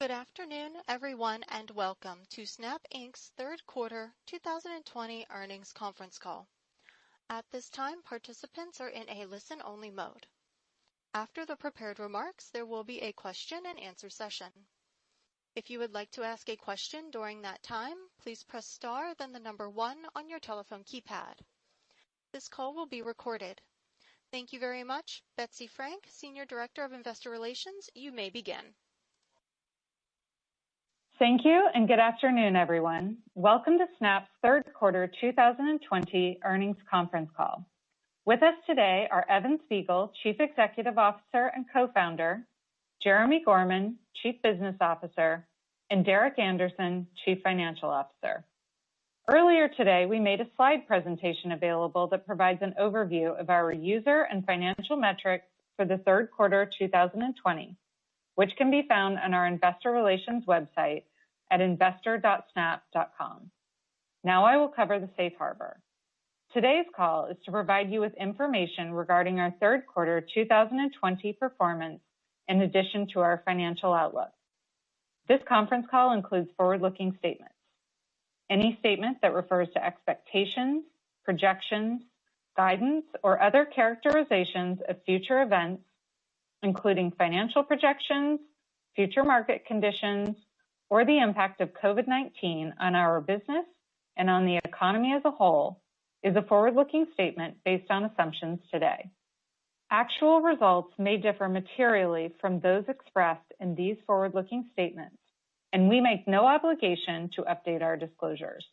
Good afternoon, everyone, and welcome to Snap Inc.'s third quarter 2020 earnings conference call. At this time, participants are in a listen-only mode. After the prepared remarks, there will be a question and answer session. If you would like to ask a question during that time, please press star then the number 1 on your telephone keypad. This call will be recorded. Thank you very much. Betsy Frank, Senior Director of Investor Relations, you may begin. Thank you, and good afternoon, everyone. Welcome to Snap's third quarter 2020 earnings conference call. With us today are Evan Spiegel, Chief Executive Officer and Co-founder, Jeremy Gorman, Chief Business Officer, and Derek Anderson, Chief Financial Officer. Earlier today, we made a slide presentation available that provides an overview of our user and financial metrics for the third quarter 2020, which can be found on our investor relations website at investor.snap.com. Now I will cover the safe harbor. Today's call is to provide you with information regarding our third quarter 2020 performance in addition to our financial outlook. This conference call includes forward-looking statements. Any statement that refers to expectations, projections, guidance, or other characterizations of future events, including financial projections, future market conditions, or the impact of COVID-19 on our business and on the economy as a whole, is a forward-looking statement based on assumptions today. Actual results may differ materially from those expressed in these forward-looking statements, and we make no obligation to update our disclosures.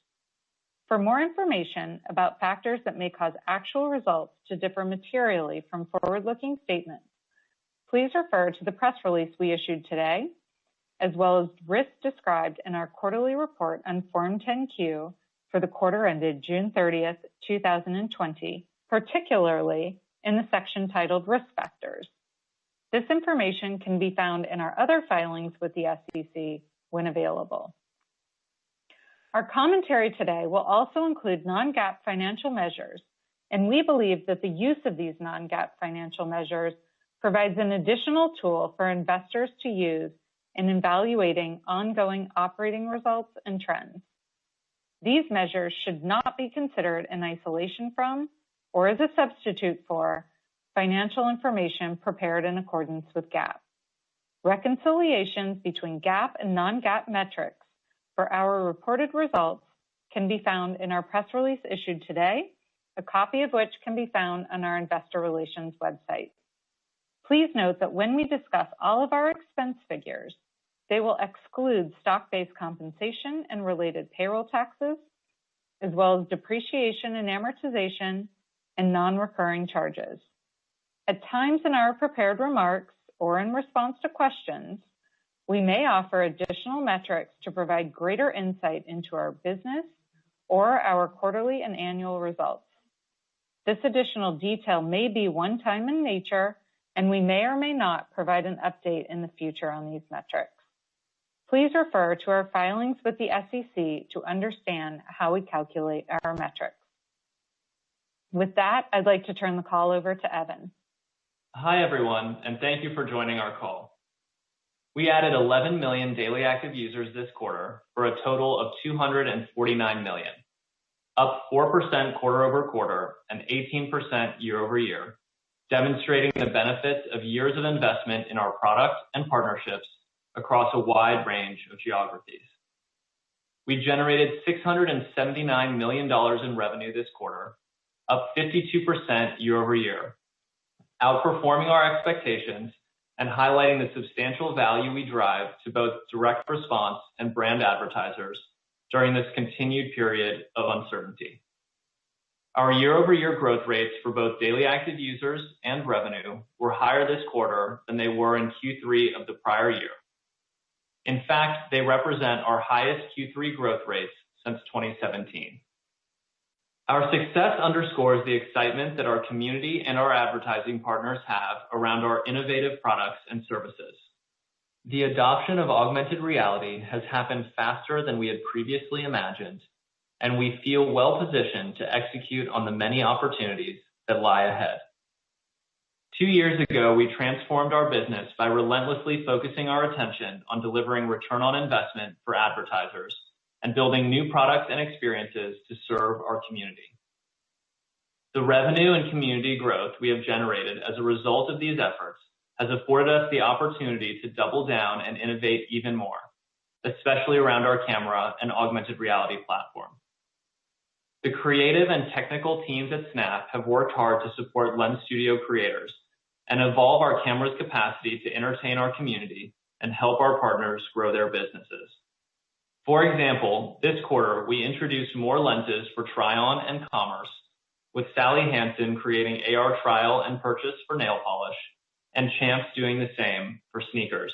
For more information about factors that may cause actual results to differ materially from forward-looking statements, please refer to the press release we issued today, as well as risks described in our quarterly report on Form 10-Q for the quarter ended June 30th, 2020, particularly in the section titled Risk Factors. This information can be found in our other filings with the SEC when available. Our commentary today will also include non-GAAP financial measures, and we believe that the use of these non-GAAP financial measures provides an additional tool for investors to use in evaluating ongoing operating results and trends. These measures should not be considered in isolation from or as a substitute for financial information prepared in accordance with GAAP. Reconciliations between GAAP and non-GAAP metrics for our reported results can be found in our press release issued today, a copy of which can be found on our investor relations website. Please note that when we discuss all of our expense figures, they will exclude stock-based compensation and related payroll taxes, as well as depreciation and amortization and non-recurring charges. At times in our prepared remarks or in response to questions, we may offer additional metrics to provide greater insight into our business or our quarterly and annual results. This additional detail may be one-time in nature, and we may or may not provide an update in the future on these metrics. Please refer to our filings with the SEC to understand how we calculate our metrics. With that, I'd like to turn the call over to Evan. Hi, everyone, and thank you for joining our call. We added 11 million daily active users this quarter for a total of 249 million, up 4% quarter over quarter and 18% year over year, demonstrating the benefits of years of investment in our product and partnerships across a wide range of geographies. We generated $679 million in revenue this quarter, up 52% year over year, outperforming our expectations and highlighting the substantial value we drive to both direct response and brand advertisers during this continued period of uncertainty. Our year-over-year growth rates for both daily active users and revenue were higher this quarter than they were in Q3 of the prior year. In fact, they represent our highest Q3 growth rates since 2017. Our success underscores the excitement that our community and our advertising partners have around our innovative products and services. The adoption of augmented reality has happened faster than we had previously imagined, and we feel well positioned to execute on the many opportunities that lie ahead. 2 years ago, we transformed our business by relentlessly focusing our attention on delivering return on investment for advertisers and building new products and experiences to serve our community. The revenue and community growth we have generated as a result of these efforts has afforded us the opportunity to double down and innovate even more, especially around our camera and augmented reality platform. The creative and technical teams at Snap have worked hard to support Lens Studio creators and evolve our camera's capacity to entertain our community and help our partners grow their businesses. For example, this quarter, we introduced more lenses for try-on and commerce, with Sally Hansen creating AR trial and purchase for nail polish, and Champs doing the same for sneakers.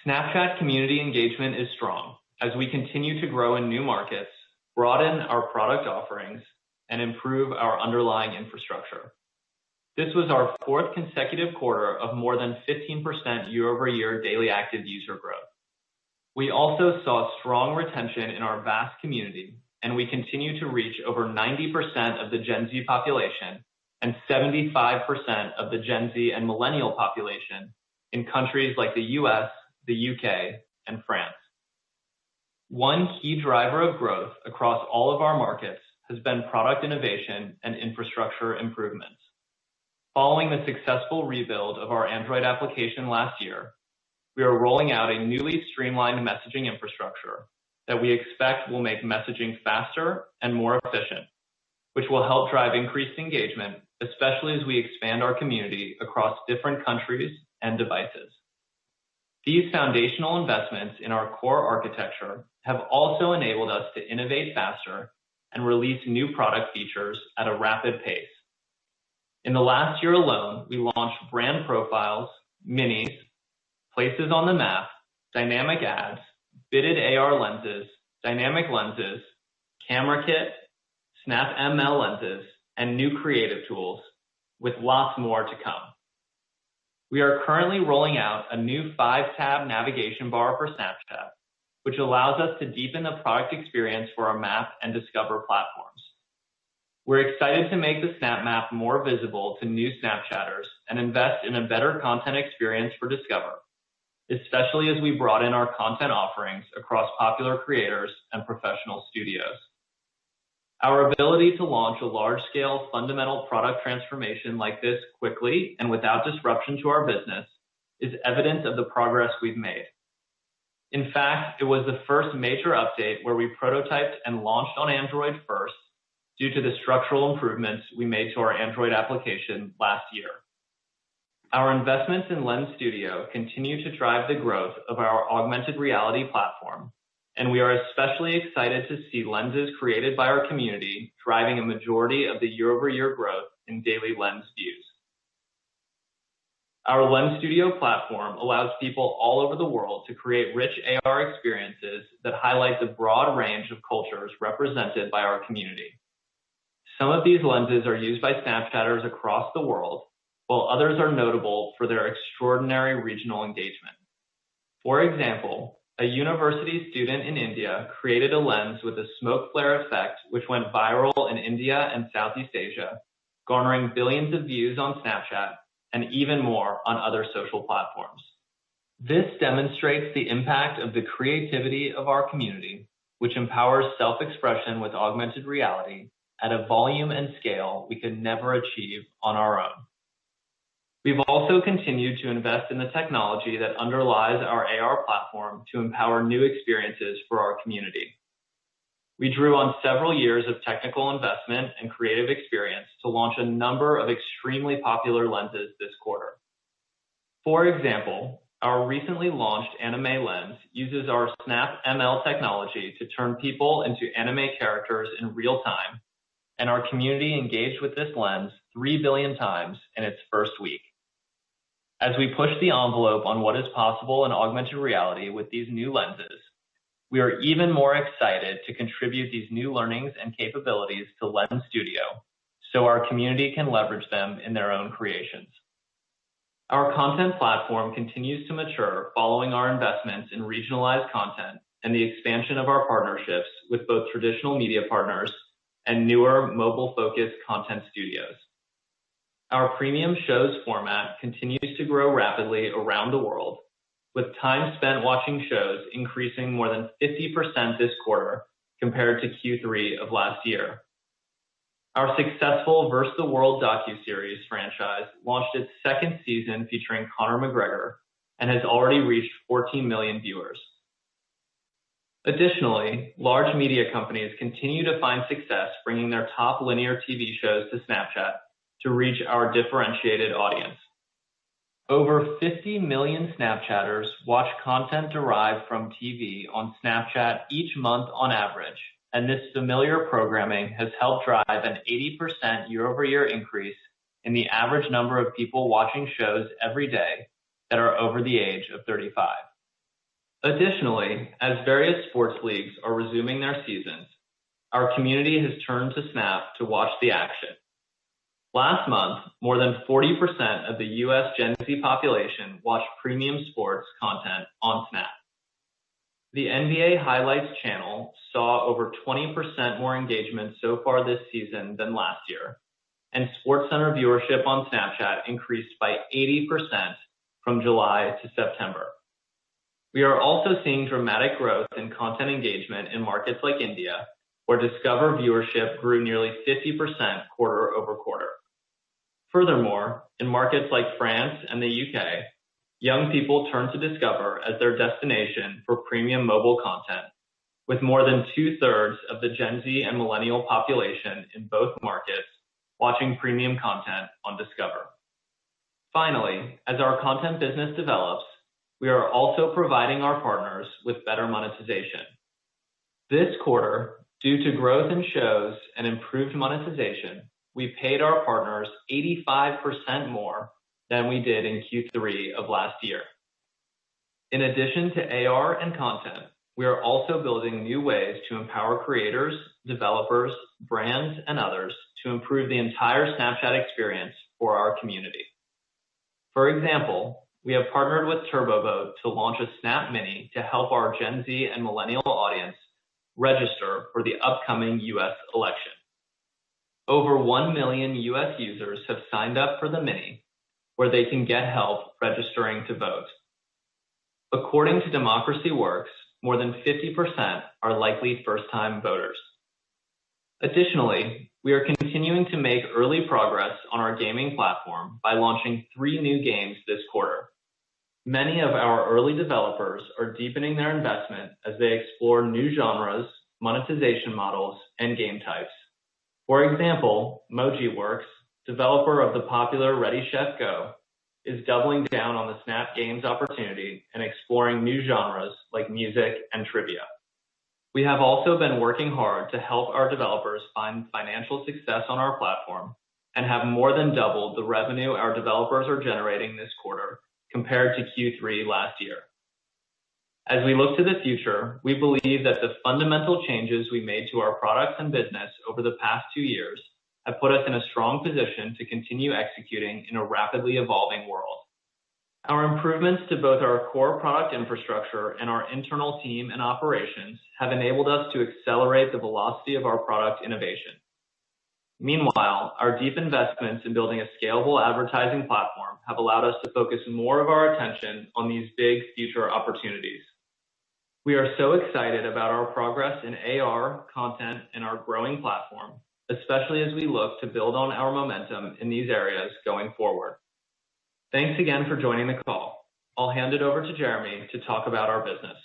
Snapchat community engagement is strong as we continue to grow in new markets, broaden our product offerings, and improve our underlying infrastructure. This was our 4th consecutive quarter of more than 15% year-over-year daily active user growth. We also saw strong retention in our vast community, and we continue to reach over 90% of the Gen Z population and 75% of the Gen Z and millennial population in countries like the US, the UK, and France. One key driver of growth across all of our markets has been product innovation and infrastructure improvements. Following the successful rebuild of our Android application last year, we are rolling out a newly streamlined messaging infrastructure that we expect will make messaging faster and more efficient, which will help drive increased engagement, especially as we expand our community across different countries and devices. These foundational investments in our core architecture have also enabled us to innovate faster and release new product features at a rapid pace. In the last year alone, we launched brand profiles, minis, places on the map, dynamic ads, bitted AR lenses, dynamic lenses, camera kit, Snap ML lenses, and new creative tools, with lots more to come. We are currently rolling out a new 5-tab navigation bar for Snapchat, which allows us to deepen the product experience for our map and Discover platforms. We're excited to make the Snap Map more visible to new Snapchatters and invest in a better content experience for Discover, especially as we broaden our content offerings across popular creators and professional studios. Our ability to launch a large-scale fundamental product transformation like this quickly and without disruption to our business is evidence of the progress we've made. In fact, it was the first major update where we prototyped and launched on Android first due to the structural improvements we made to our Android application last year. Our investments in Lens Studio continue to drive the growth of our augmented reality platform, and we are especially excited to see lenses created by our community driving a majority of the year-over-year growth in daily lens views. Our Lens Studio platform allows people all over the world to create rich AR experiences that highlight the broad range of cultures represented by our community. Some of these lenses are used by Snapchatters across the world, while others are notable for their extraordinary regional engagement. For example, a university student in India created a lens with a smoke flare effect which went viral in India and Southeast Asia, garnering billions of views on Snapchat and even more on other social platforms. This demonstrates the impact of the creativity of our community, which empowers self-expression with augmented reality at a volume and scale we could never achieve on our own. We've also continued to invest in the technology that underlies our AR platform to empower new experiences for our community. We drew on several years of technical investment and creative experience to launch a number of extremely popular lenses this quarter. For example, our recently launched anime lens uses our Snap ML technology to turn people into anime characters in real time, and our community engaged with this lens 3 billion times in its first week. As we push the envelope on what is possible in augmented reality with these new lenses, we are even more excited to contribute these new learnings and capabilities to Lens Studio so our community can leverage them in their own creations. Our content platform continues to mature following our investments in regionalized content and the expansion of our partnerships with both traditional media partners and newer mobile-focused content studios. Our premium shows format continues to grow rapidly around the world, with time spent watching shows increasing more than 50% this quarter compared to Q3 of last year. Our successful Versus the World docuseries franchise launched its second season featuring Conor McGregor and has already reached 14 million viewers. Additionally, large media companies continue to find success bringing their top linear TV shows to Snapchat to reach our differentiated audience. Over 50 million Snapchatters watch content derived from TV on Snapchat each month on average, and this familiar programming has helped drive an 80% year-over-year increase in the average number of people watching shows every day that are over the age of 35. Additionally, as various sports leagues are resuming their seasons, our community has turned to Snap to watch the action. Last month, more than 40% of the U.S. Gen Z population watched premium sports content on Snap. The NBA Highlights channel saw over 20% more engagement so far this season than last year, and SportsCenter viewership on Snapchat increased by 80% from July to September. We are also seeing dramatic growth in content engagement in markets like India, where Discover viewership grew nearly 50% quarter over quarter. Furthermore, in markets like France and the UK, young people turn to Discover as their destination for premium mobile content, with more than 2/3 of the Gen Z and millennial population in both markets watching premium content on Discover. Finally, as our content business develops, we are also providing our partners with better monetization. This quarter, due to growth in shows and improved monetization, we paid our partners 85% more than we did in Q3 of last year. In addition to AR and content, we are also building new ways to empower creators, developers, brands, and others to improve the entire Snapchat experience for our community. For example, we have partnered with TurboVote to launch a Snap Mini to help our Gen Z and millennial audience register for the upcoming U.S. election. Over 1 million U.S. users have signed up for the Mini, where they can get help registering to vote. According to Democracy Works, more than 50% are likely first-time voters. Additionally, we are continuing to make early progress on our gaming platform by launching 3 new games this quarter. Many of our early developers are deepening their investment as they explore new genres, monetization models, and game types. For example, MojiWorks, developer of the popular Ready Chef Go, is doubling down on the Snap Games opportunity and exploring new genres like music and trivia. We have also been working hard to help our developers find financial success on our platform and have more than doubled the revenue our developers are generating this quarter compared to Q3 last year. As we look to the future, we believe that the fundamental changes we made to our products and business over the past 2 years have put us in a strong position to continue executing in a rapidly evolving world. Our improvements to both our core product infrastructure and our internal team and operations have enabled us to accelerate the velocity of our product innovation. Meanwhile, our deep investments in building a scalable advertising platform have allowed us to focus more of our attention on these big future opportunities. We are so excited about our progress in AR, content, and our growing platform, especially as we look to build on our momentum in these areas going forward. Thanks again for joining the call. I'll hand it over to Jeremy to talk about our business.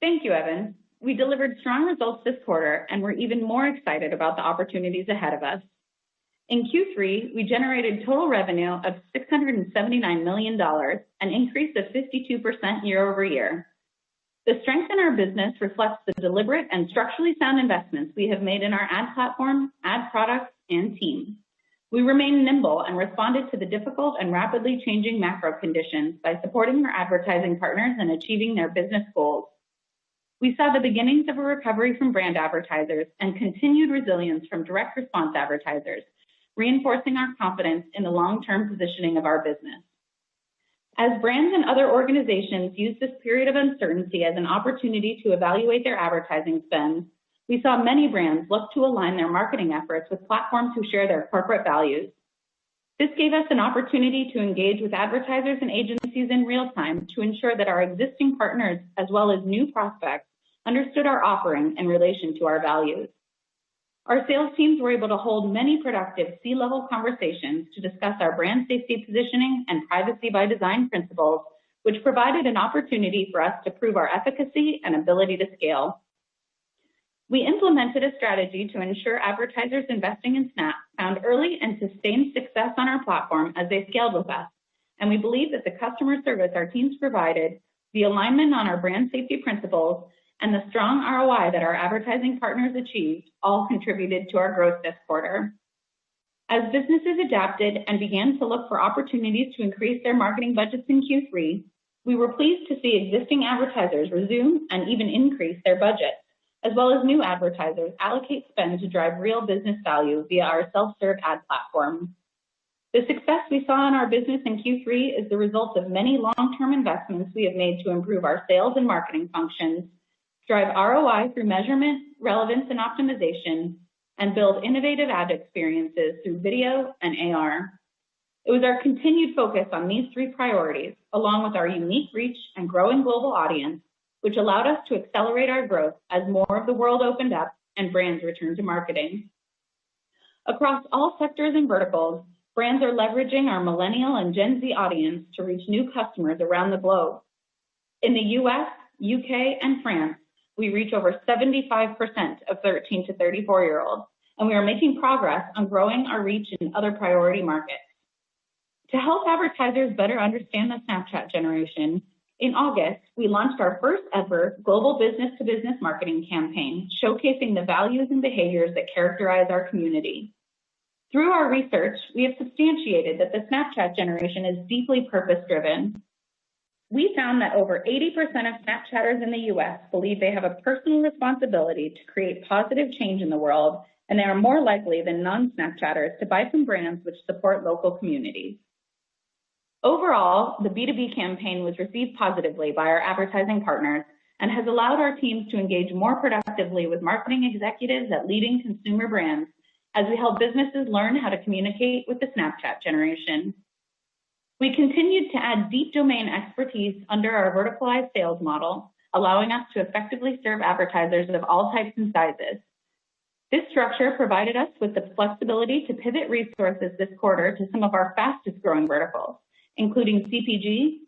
Thank you, Evan. We delivered strong results this quarter, and we're even more excited about the opportunities ahead of us. In Q3, we generated total revenue of $679 million, an increase of 52% year over year. The strength in our business reflects the deliberate and structurally sound investments we have made in our ad platform, ad products, and team. We remain nimble and responded to the difficult and rapidly changing macro conditions by supporting our advertising partners and achieving their business goals. We saw the beginnings of a recovery from brand advertisers and continued resilience from direct response advertisers, reinforcing our confidence in the long-term positioning of our business. As brands and other organizations use this period of uncertainty as an opportunity to evaluate their advertising spend, we saw many brands look to align their marketing efforts with platforms who share their corporate values. This gave us an opportunity to engage with advertisers and agencies in real time to ensure that our existing partners, as well as new prospects, understood our offering in relation to our values. Our sales teams were able to hold many productive C-level conversations to discuss our brand safety positioning and privacy by design principles, which provided an opportunity for us to prove our efficacy and ability to scale. We implemented a strategy to ensure advertisers investing in Snap found early and sustained success on our platform as they scaled with us, and we believe that the customer service our teams provided, the alignment on our brand safety principles, and the strong ROI that our advertising partners achieved all contributed to our growth this quarter. As businesses adapted and began to look for opportunities to increase their marketing budgets in Q3, we were pleased to see existing advertisers resume and even increase their budgets, as well as new advertisers allocate spend to drive real business value via our self-serve ad platform. The success we saw in our business in Q3 is the result of many long-term investments we have made to improve our sales and marketing functions, drive ROI through measurement, relevance, and optimization, and build innovative ad experiences through video and AR. It was our continued focus on these three priorities, along with our unique reach and growing global audience, which allowed us to accelerate our growth as more of the world opened up and brands returned to marketing. Across all sectors and verticals, brands are leveraging our Millennial and Gen Z audience to reach new customers around the globe. In the US, UK, and France, we reach over 75% of 13 to 34-year-olds, and we are making progress on growing our reach in other priority markets. To help advertisers better understand the Snapchat generation, in August, we launched our first ever global business-to-business marketing campaign, showcasing the values and behaviors that characterize our community. Through our research, we have substantiated that the Snapchat generation is deeply purpose-driven. We found that over 80% of Snapchatters in the US believe they have a personal responsibility to create positive change in the world, and they are more likely than non-Snapchatters to buy from brands which support local communities. Overall, the B2B campaign was received positively by our advertising partners and has allowed our teams to engage more productively with marketing executives at leading consumer brands as we help businesses learn how to communicate with the Snapchat generation. We continued to add deep domain expertise under our verticalized sales model, allowing us to effectively serve advertisers of all types and sizes. This structure provided us with the flexibility to pivot resources this quarter to some of our fastest growing verticals, including CPG,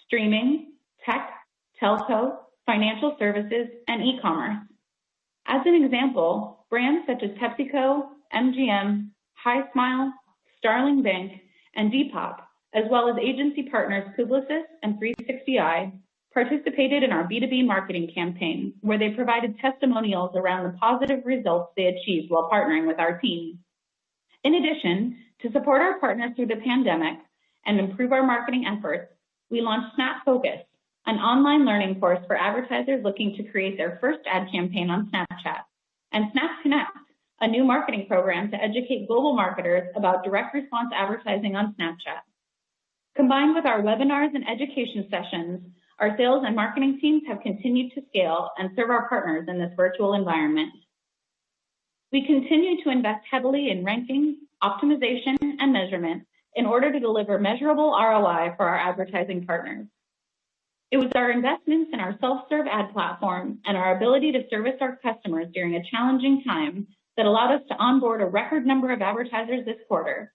streaming, tech, telco, financial services, and e-commerce. As an example, brands such as PepsiCo, MGM, HiSmile, Starling Bank, and Depop, as well as agency partners Publicis and 360i, participated in our B2B marketing campaign, where they provided testimonials around the positive results they achieved while partnering with our team. In addition, to support our partners through the pandemic and improve our marketing efforts, we launched Snap Focus, an online learning course for advertisers looking to create their first ad campaign on Snapchat, and Snap Connect, a new marketing program to educate global marketers about direct response advertising on Snapchat. Combined with our webinars and education sessions, our sales and marketing teams have continued to scale and serve our partners in this virtual environment. We continue to invest heavily in ranking, optimization, and measurement in order to deliver measurable ROI for our advertising partners. It was our investments in our self-serve ad platform and our ability to service our customers during a challenging time that allowed us to onboard a record number of advertisers this quarter.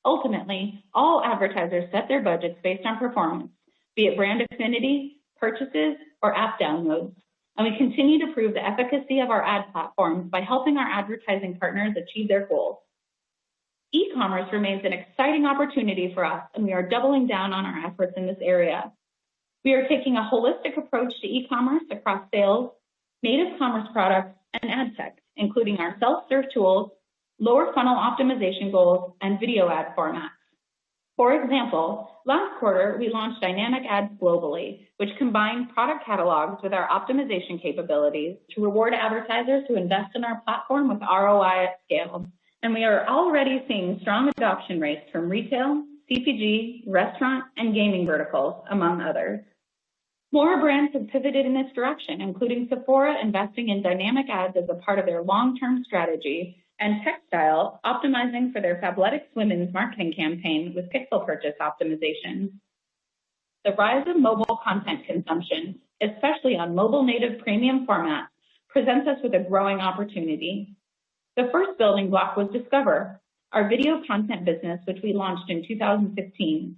Ultimately, all advertisers set their budgets based on performance, be it brand affinity, purchases, or app downloads, and we continue to prove the efficacy of our ad platforms by helping our advertising partners achieve their goals. E-commerce remains an exciting opportunity for us, and we are doubling down on our efforts in this area. We are taking a holistic approach to e-commerce across sales, native commerce products, and ad tech, including our self-serve tools, lower funnel optimization goals, and video ad formats. For example, last quarter, we launched dynamic ads globally, which combine product catalogs with our optimization capabilities to reward advertisers who invest in our platform with ROI at scale. And we are already seeing strong adoption rates from retail, CPG, restaurant, and gaming verticals, among others. More brands have pivoted in this direction, including Sephora investing in dynamic ads as a part of their long-term strategy, and textile optimizing for their Fabletics women's marketing campaign with pixel purchase optimization. The rise of mobile content consumption, especially on mobile native premium formats, presents us with a growing opportunity. The first building block was Discover, our video content business, which we launched in 2015.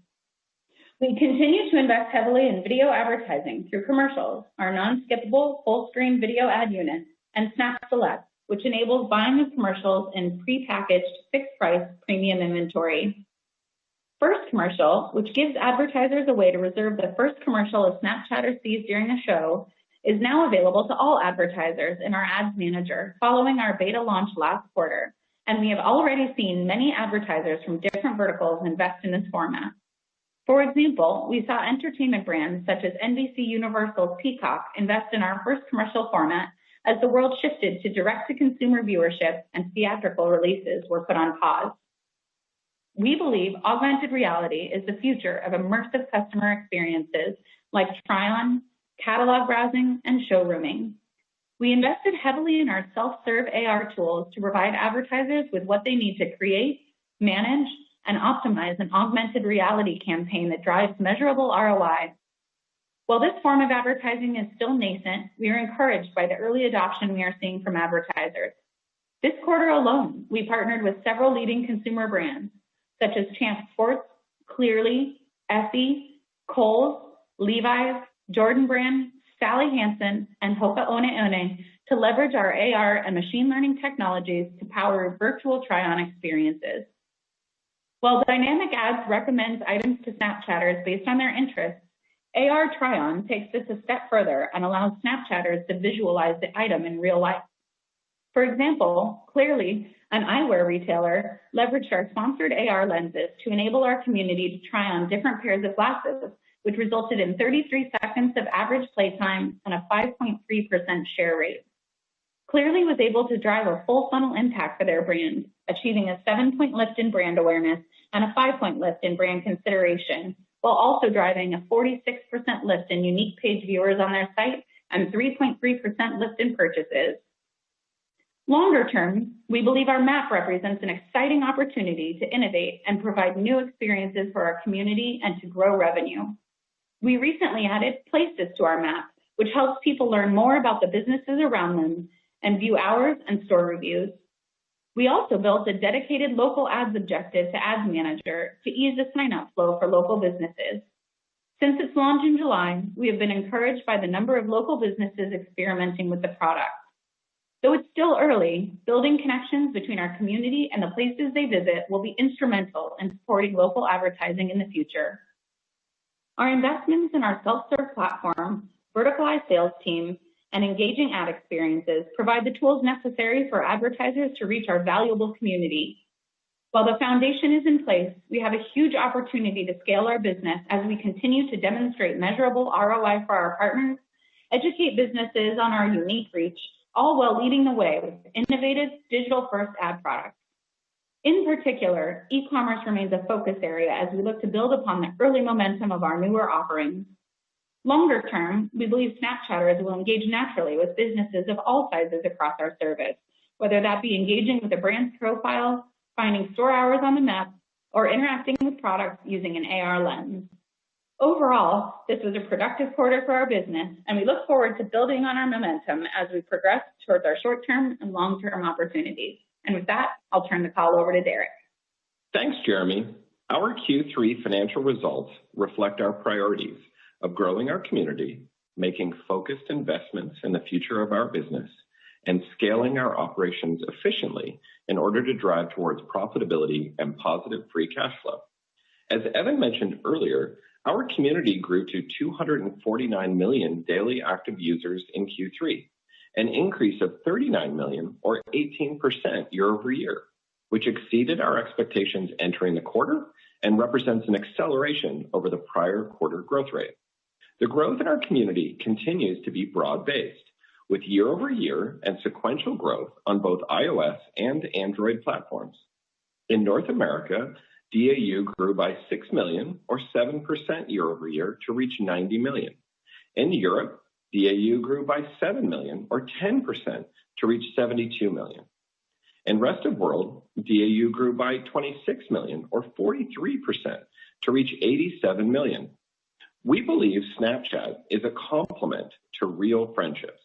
We continue to invest heavily in video advertising through commercials, our non-skippable full-screen video ad unit, and Snap Select, which enables buying of commercials in prepackaged, fixed-price premium inventory. First Commercial, which gives advertisers a way to reserve the first commercial a Snapchatter sees during a show, is now available to all advertisers in our Ads Manager following our beta launch last quarter, and we have already seen many advertisers from different verticals invest in this format. For example, we saw entertainment brands such as NBC Universal's Peacock invest in our first commercial format as the world shifted to direct-to-consumer viewership and theatrical releases were put on pause. We believe augmented reality is the future of immersive customer experiences like try-on, catalog browsing, and showrooming. We invested heavily in our self-serve AR tools to provide advertisers with what they need to create, manage, and optimize an augmented reality campaign that drives measurable ROI. While this form of advertising is still nascent, we are encouraged by the early adoption we are seeing from advertisers. This quarter alone, we partnered with several leading consumer brands, such as Champ Sports, Clearly, Essie, Kohl's, Levi's, Jordan Brand, Sally Hansen, and Hoka One One to leverage our AR and machine learning technologies to power virtual try-on experiences. While Dynamic Ads recommends items to Snapchatters based on their interests, AR try-on takes this a step further and allows Snapchatters to visualize the item in real life. For example, Clearly, an eyewear retailer, leveraged our sponsored AR lenses to enable our community to try on different pairs of glasses, which resulted in 33 seconds of average playtime and a 5.3% share rate. Clearly was able to drive a full funnel impact for their brand, achieving a 7-point lift in brand awareness and a 5-point lift in brand consideration, while also driving a 46% lift in unique page viewers on their site and 3.3% lift in purchases. Longer term, we believe our map represents an exciting opportunity to innovate and provide new experiences for our community and to grow revenue. We recently added Places to our map, which helps people learn more about the businesses around them and view hours and store reviews. We also built a dedicated local ads objective to Ads Manager to ease the sign-up flow for local businesses. Since its launch in July, we have been encouraged by the number of local businesses experimenting with the product. Though it's still early, building connections between our community and the places they visit will be instrumental in supporting local advertising in the future. Our investments in our self-serve platform, verticalized sales team, and engaging ad experiences provide the tools necessary for advertisers to reach our valuable community. While the foundation is in place, we have a huge opportunity to scale our business as we continue to demonstrate measurable ROI for our partners, educate businesses on our unique reach, all while leading the way with innovative digital-first ad products. In particular, e-commerce remains a focus area as we look to build upon the early momentum of our newer offerings. Longer term, we believe Snapchatters will engage naturally with businesses of all sizes across our service, whether that be engaging with a brand's profile, finding store hours on the map, or interacting with products using an AR lens. Overall, this was a productive quarter for our business, and we look forward to building on our momentum as we progress towards our short-term and long-term opportunities. And with that, I'll turn the call over to Derek. Thanks, Jeremy. Our Q3 financial results reflect our priorities of growing our community, making focused investments in the future of our business, and scaling our operations efficiently in order to drive towards profitability and positive free cash flow. As Evan mentioned earlier, our community grew to 249 million daily active users in Q3, an increase of 39 million or 18% year over year, which exceeded our expectations entering the quarter and represents an acceleration over the prior quarter growth rate. The growth in our community continues to be broad-based, with year-over-year and sequential growth on both iOS and Android platforms. In North America, DAU grew by 6 million or 7% year-over-year to reach 90 million. In Europe, DAU grew by 7 million or 10% to reach 72 million. In Rest of World, DAU grew by 26 million, or 43%, to reach 87 million. We believe Snapchat is a complement to real friendships,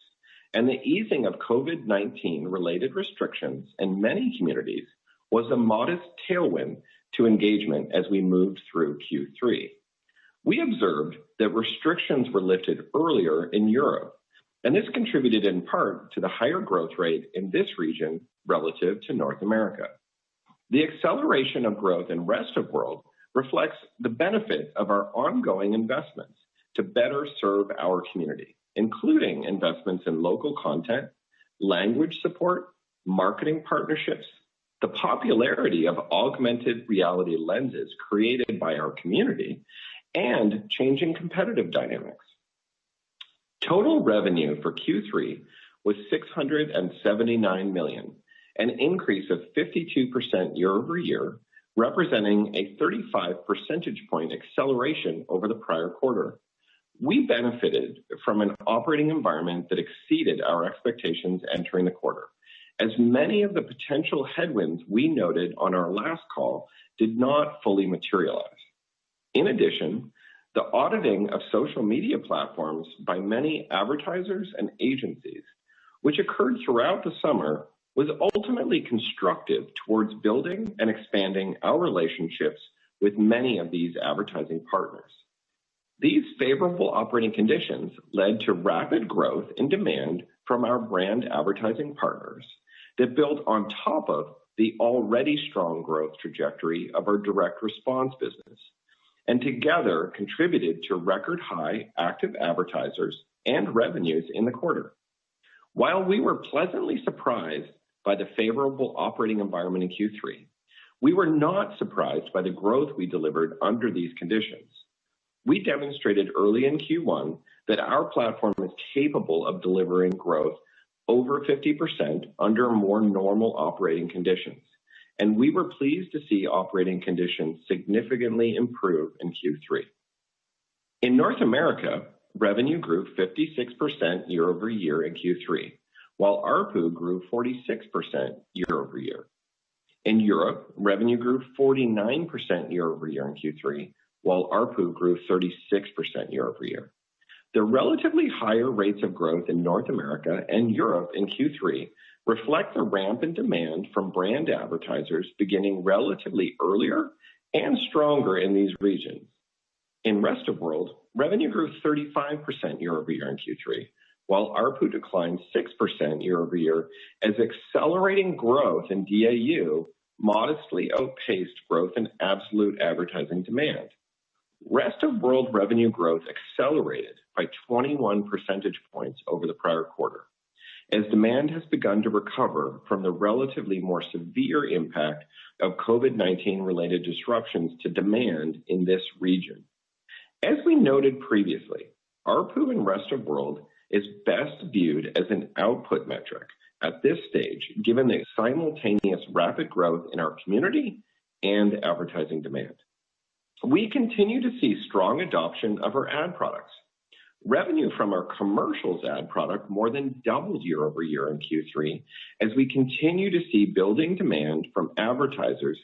and the easing of COVID-19 related restrictions in many communities was a modest tailwind to engagement as we moved through Q3. We observed that restrictions were lifted earlier in Europe, and this contributed in part to the higher growth rate in this region relative to North America. The acceleration of growth in Rest of World reflects the benefit of our ongoing investments to better serve our community, including investments in local content, language support, marketing partnerships, the popularity of augmented reality lenses created by our community, and changing competitive dynamics. Total revenue for Q3 was $679 million, an increase of 52% year over year, representing a 35 percentage point acceleration over the prior quarter. We benefited from an operating environment that exceeded our expectations entering the quarter, as many of the potential headwinds we noted on our last call did not fully materialize. In addition, the auditing of social media platforms by many advertisers and agencies, which occurred throughout the summer, was ultimately constructive towards building and expanding our relationships with many of these advertising partners. These favorable operating conditions led to rapid growth in demand from our brand advertising partners that built on top of the already strong growth trajectory of our direct response business, and together contributed to record high active advertisers and revenues in the quarter. While we were pleasantly surprised by the favorable operating environment in Q3, we were not surprised by the growth we delivered under these conditions. We demonstrated early in Q1 that our platform is capable of delivering growth over 50% under more normal operating conditions, and we were pleased to see operating conditions significantly improve in Q3. In North America, revenue grew 56% year over year in Q3, while ARPU grew 46% year over year. In Europe, revenue grew 49% year over year in Q3, while ARPU grew 36% year over year. The relatively higher rates of growth in North America and Europe in Q3 reflect the ramp in demand from brand advertisers beginning relatively earlier and stronger in these regions. In Rest of World, revenue grew 35% year over year in Q3, while ARPU declined 6% year over year as accelerating growth in DAU modestly outpaced growth in absolute advertising demand. Rest of World revenue growth accelerated by 21 percentage points over the prior quarter, as demand has begun to recover from the relatively more severe impact of COVID-19 related disruptions to demand in this region. As we noted previously, ARPU in Rest of World is best viewed as an output metric at this stage, given the simultaneous rapid growth in our community and advertising demand. We continue to see strong adoption of our ad products. Revenue from our commercials ad product more than doubled year over year in Q3 as we continue to see building demand from advertisers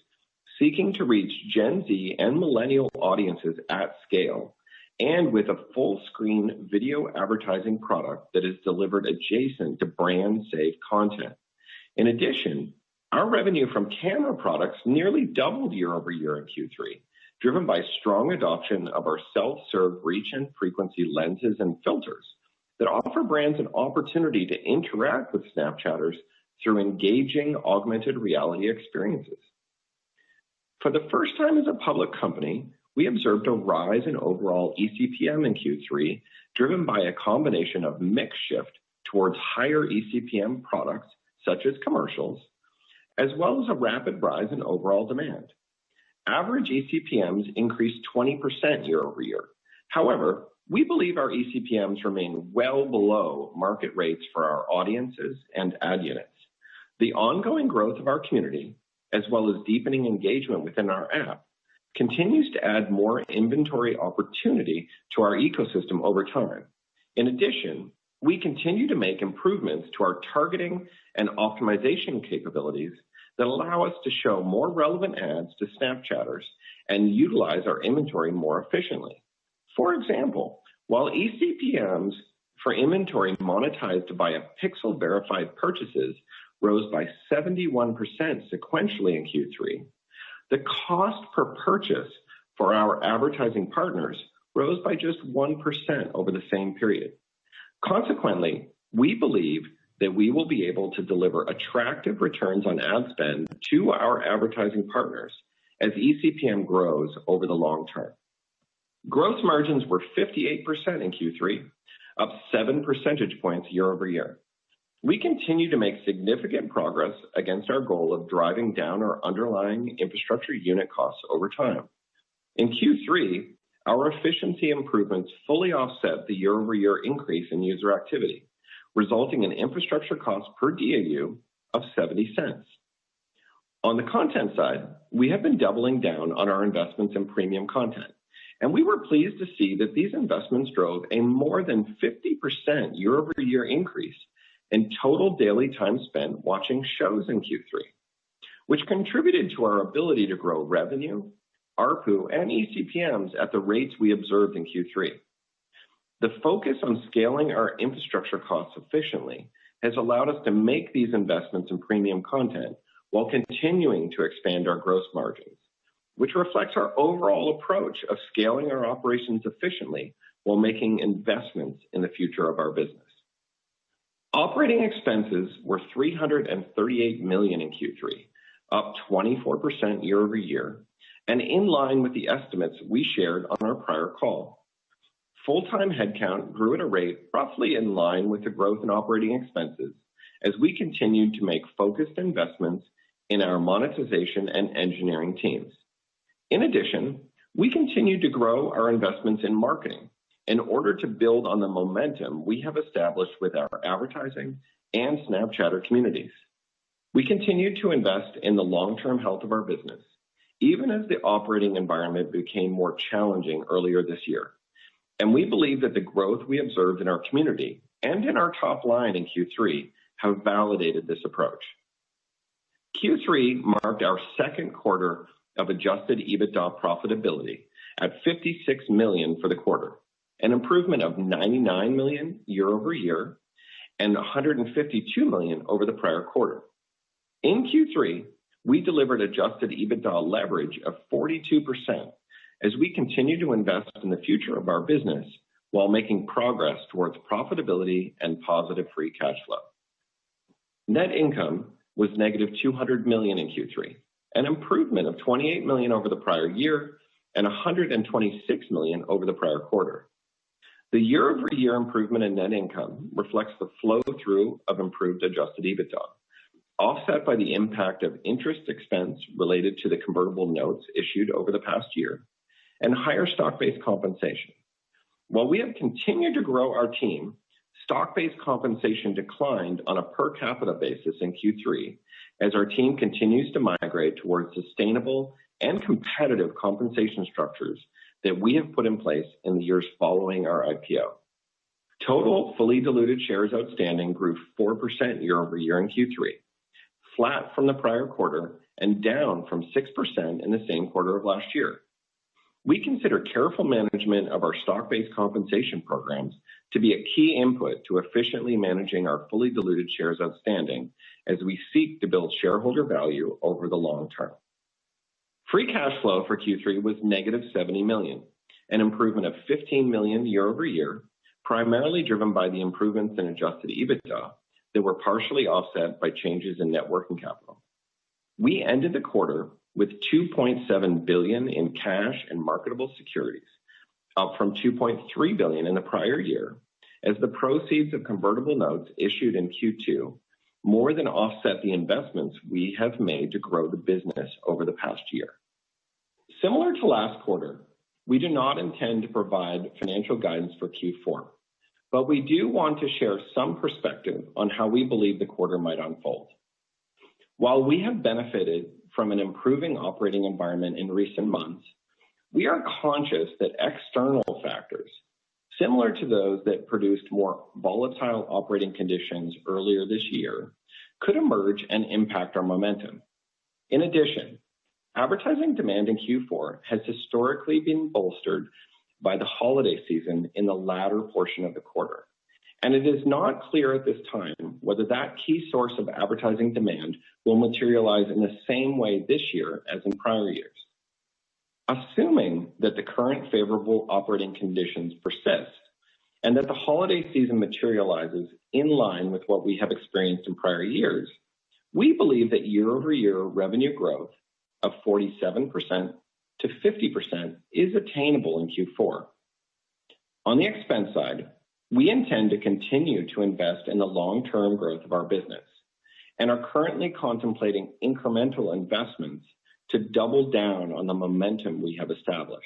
seeking to reach Gen Z and millennial audiences at scale, and with a full screen video advertising product that is delivered adjacent to brand safe content. In addition, our revenue from camera products nearly doubled year over year in Q3, driven by strong adoption of our self-serve reach and frequency lenses and filters that offer brands an opportunity to interact with Snapchatters through engaging augmented reality experiences. For the first time as a public company, we observed a rise in overall eCPM in Q3, driven by a combination of mix shift towards higher eCPM products, such as commercials, as well as a rapid rise in overall demand. Average eCPMs increased 20% year over year. However, we believe our eCPMs remain well below market rates for our audiences and ad units. The ongoing growth of our community, as well as deepening engagement within our app, continues to add more inventory opportunity to our ecosystem over time. In addition, we continue to make improvements to our targeting and optimization capabilities that allow us to show more relevant ads to Snapchatters and utilize our inventory more efficiently. For example, while eCPMs for inventory monetized by pixel-verified purchases rose by 71% sequentially in Q3, the cost per purchase for our advertising partners rose by just 1% over the same period. Consequently, we believe that we will be able to deliver attractive returns on ad spend to our advertising partners as eCPM grows over the long term. Gross margins were 58% in Q3, up 7 percentage points year over year. We continue to make significant progress against our goal of driving down our underlying infrastructure unit costs over time. In Q3, our efficiency improvements fully offset the year-over-year increase in user activity, resulting in infrastructure costs per DAU of 70 cents. On the content side, we have been doubling down on our investments in premium content, and we were pleased to see that these investments drove a more than 50% year-over-year increase in total daily time spent watching shows in Q3, which contributed to our ability to grow revenue, ARPU, and eCPMs at the rates we observed in Q3. The focus on scaling our infrastructure costs efficiently has allowed us to make these investments in premium content while continuing to expand our gross margins, which reflects our overall approach of scaling our operations efficiently while making investments in the future of our business. Operating expenses were $338 million in Q3, up 24% year over year, and in line with the estimates we shared on our prior call. Full-time headcount grew at a rate roughly in line with the growth in operating expenses as we continued to make focused investments in our monetization and engineering teams. In addition, we continued to grow our investments in marketing in order to build on the momentum we have established with our advertising and Snapchatter communities. We continued to invest in the long-term health of our business, even as the operating environment became more challenging earlier this year. And we believe that the growth we observed in our community and in our top line in Q3 have validated this approach. Q3 marked our second quarter of adjusted EBITDA profitability at $56 million for the quarter, an improvement of $99 million year over year and $152 million over the prior quarter. In Q3, we delivered adjusted EBITDA leverage of 42% as we continue to invest in the future of our business while making progress towards profitability and positive free cash flow. Net income was negative $200 million in Q3, an improvement of $28 million over the prior year and $126 million over the prior quarter. The year-over-year improvement in net income reflects the flow-through of improved adjusted EBITDA, offset by the impact of interest expense related to the convertible notes issued over the past year and higher stock-based compensation. While we have continued to grow our team, stock-based compensation declined on a per capita basis in Q3 as our team continues to migrate towards sustainable and competitive compensation structures that we have put in place in the years following our IPO. Total fully diluted shares outstanding grew 4% year over year in Q3, flat from the prior quarter and down from 6% in the same quarter of last year. We consider careful management of our stock-based compensation programs to be a key input to efficiently managing our fully diluted shares outstanding as we seek to build shareholder value over the long term. Free cash flow for Q3 was negative $70 million, an improvement of $15 million year over year, primarily driven by the improvements in adjusted EBITDA that were partially offset by changes in net working capital. We ended the quarter with $2.7 billion in cash and marketable securities, up from $2.3 billion in the prior year, as the proceeds of convertible notes issued in Q2 more than offset the investments we have made to grow the business over the past year. Similar to last quarter, we do not intend to provide financial guidance for Q4, but we do want to share some perspective on how we believe the quarter might unfold. While we have benefited from an improving operating environment in recent months, we are conscious that external factors, similar to those that produced more volatile operating conditions earlier this year, could emerge and impact our momentum. In addition, advertising demand in Q4 has historically been bolstered by the holiday season in the latter portion of the quarter. And it is not clear at this time whether that key source of advertising demand will materialize in the same way this year as in prior years. Assuming that the current favorable operating conditions persist and that the holiday season materializes in line with what we have experienced in prior years, we believe that year-over-year revenue growth of 47% to 50% is attainable in Q4. On the expense side, we intend to continue to invest in the long-term growth of our business and are currently contemplating incremental investments to double down on the momentum we have established.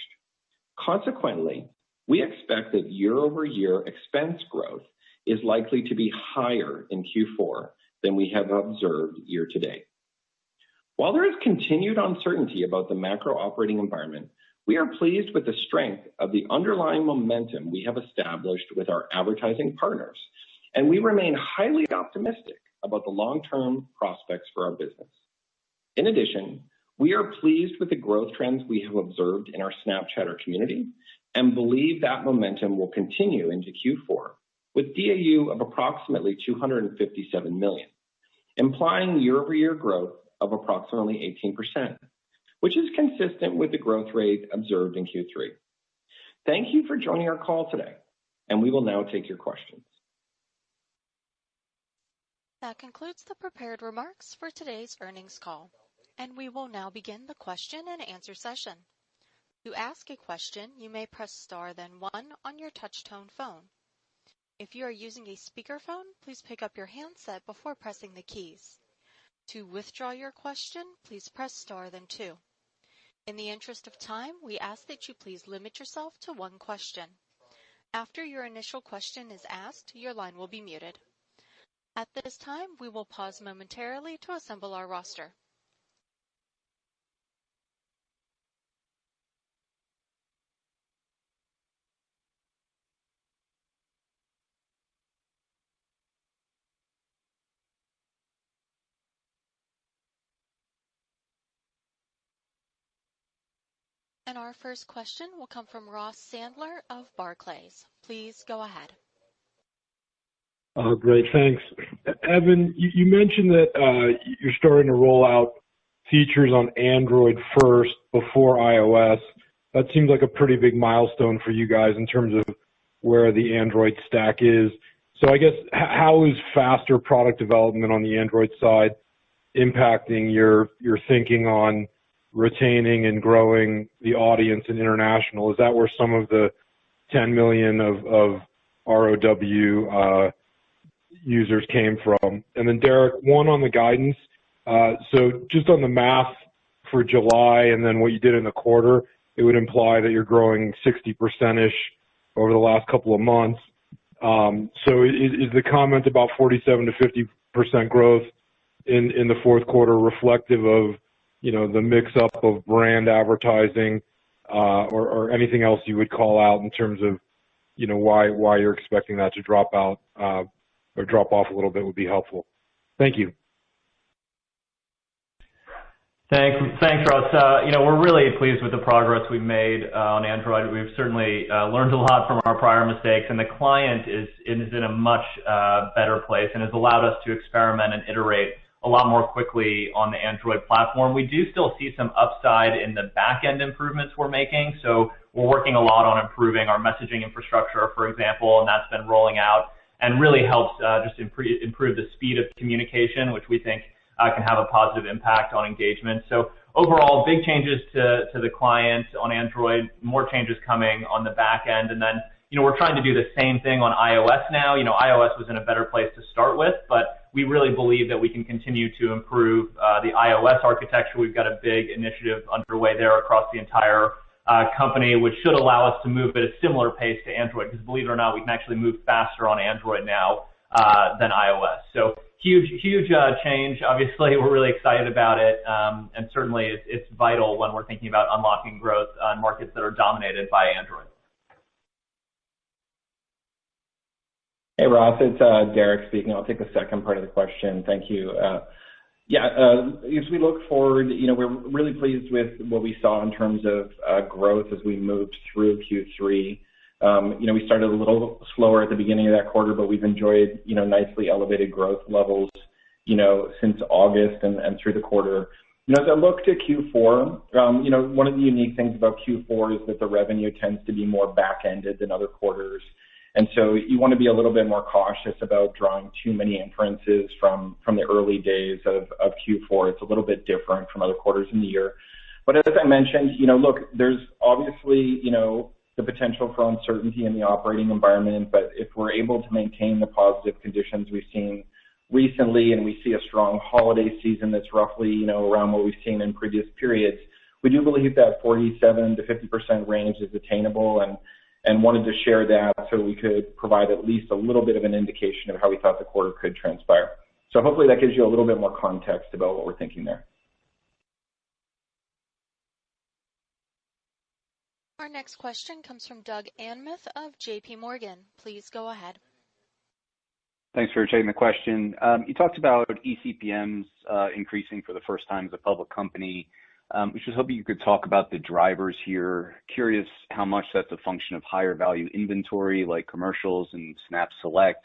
Consequently, we expect that year-over-year expense growth is likely to be higher in Q4 than we have observed year to date. While there is continued uncertainty about the macro operating environment, we are pleased with the strength of the underlying momentum we have established with our advertising partners, and we remain highly optimistic about the long-term prospects for our business. In addition, we are pleased with the growth trends we have observed in our Snapchatter community and believe that momentum will continue into Q4 with DAU of approximately 257 million, implying year-over-year growth of approximately 18%, which is consistent with the growth rate observed in Q3. Thank you for joining our call today, and we will now take your questions. That concludes the prepared remarks for today's earnings call, and we will now begin the question and answer session. To ask a question, you may press star then 1 on your touch-tone phone. If you are using a speakerphone, please pick up your handset before pressing the keys. To withdraw your question, please press star then 2. In the interest of time, we ask that you please limit yourself to 1 question. After your initial question is asked, your line will be muted. At this time, we will pause momentarily to assemble our roster. And our first question will come from Ross Sandler of Barclays. Please go ahead. Great, thanks. Evan, you mentioned that you're starting to roll out features on Android first before iOS. That seems like a pretty big milestone for you guys in terms of where the Android stack is. So I guess, how is faster product development on the Android side impacting your thinking on retaining and growing the audience in international? Is that where some of the 10 million of ROW users came from? And then Derek, one on the guidance. So just on the math for July and then what you did in the quarter, it would imply that you're growing 60%-ish over the last couple of months. So is the comment about 47 to 50% growth in the fourth quarter reflective of, you know, the mix up of brand advertising, or anything else you would call out in terms of, you know, why you're expecting that to drop out, or drop off a little bit would be helpful. Thank you. Thanks, Ross. We're really pleased with the progress we've made on Android. We've certainly learned a lot from our prior mistakes, and the client is in a much better place and has allowed us to experiment and iterate a lot more quickly on the Android platform. We do still see some upside in the back-end improvements we're making, so we're working a lot on improving our messaging infrastructure, for example, and that's been rolling out and really helps just improve the speed of communication, which we think can have a positive impact on engagement. So overall, big changes to the client on Android, more changes coming on the back end, and then we're trying to do the same thing on iOS now. iOS was in a better place to start with, but we really believe that we can continue to improve the iOS architecture. We've got a big initiative underway there across the entire company, which should allow us to move at a similar pace to Android, because believe it or not, we can actually move faster on Android now than iOS. So huge change. Obviously, we're really excited about it, and certainly it's vital when we're thinking about unlocking growth on markets that are dominated by Android. Hey, Ross, it's Derek speaking. I'll take the second part of the question. Thank you. As we look forward, we're really pleased with what we saw in terms of growth as we moved through Q3. We started a little slower at the beginning of that quarter, but we've enjoyed, nicely elevated growth levels, since August and through the quarter. As I look to Q4, one of the unique things about Q4 is that the revenue tends to be more back-ended than other quarters. And so you want to be a little bit more cautious about drawing too many inferences from the early days of Q4. It's a little bit different from other quarters in the year. But as I mentioned, look, there's obviously, the potential for uncertainty in the operating environment, but if we're able to maintain the positive conditions we've seen recently and we see a strong holiday season that's roughly, around what we've seen in previous periods, we do believe that 47 to 50% range is attainable and wanted to share that so we could provide at least a little bit of an indication of how we thought the quarter could transpire. So hopefully that gives you a little bit more context about what we're thinking there. Our next question comes from Doug Anmuth of JP Morgan. Please go ahead. Thanks for taking the question. You talked about eCPMs increasing for the first time as a public company. We just hoping you could talk about the drivers here. Curious how much that's a function of higher value inventory like commercials and Snap Select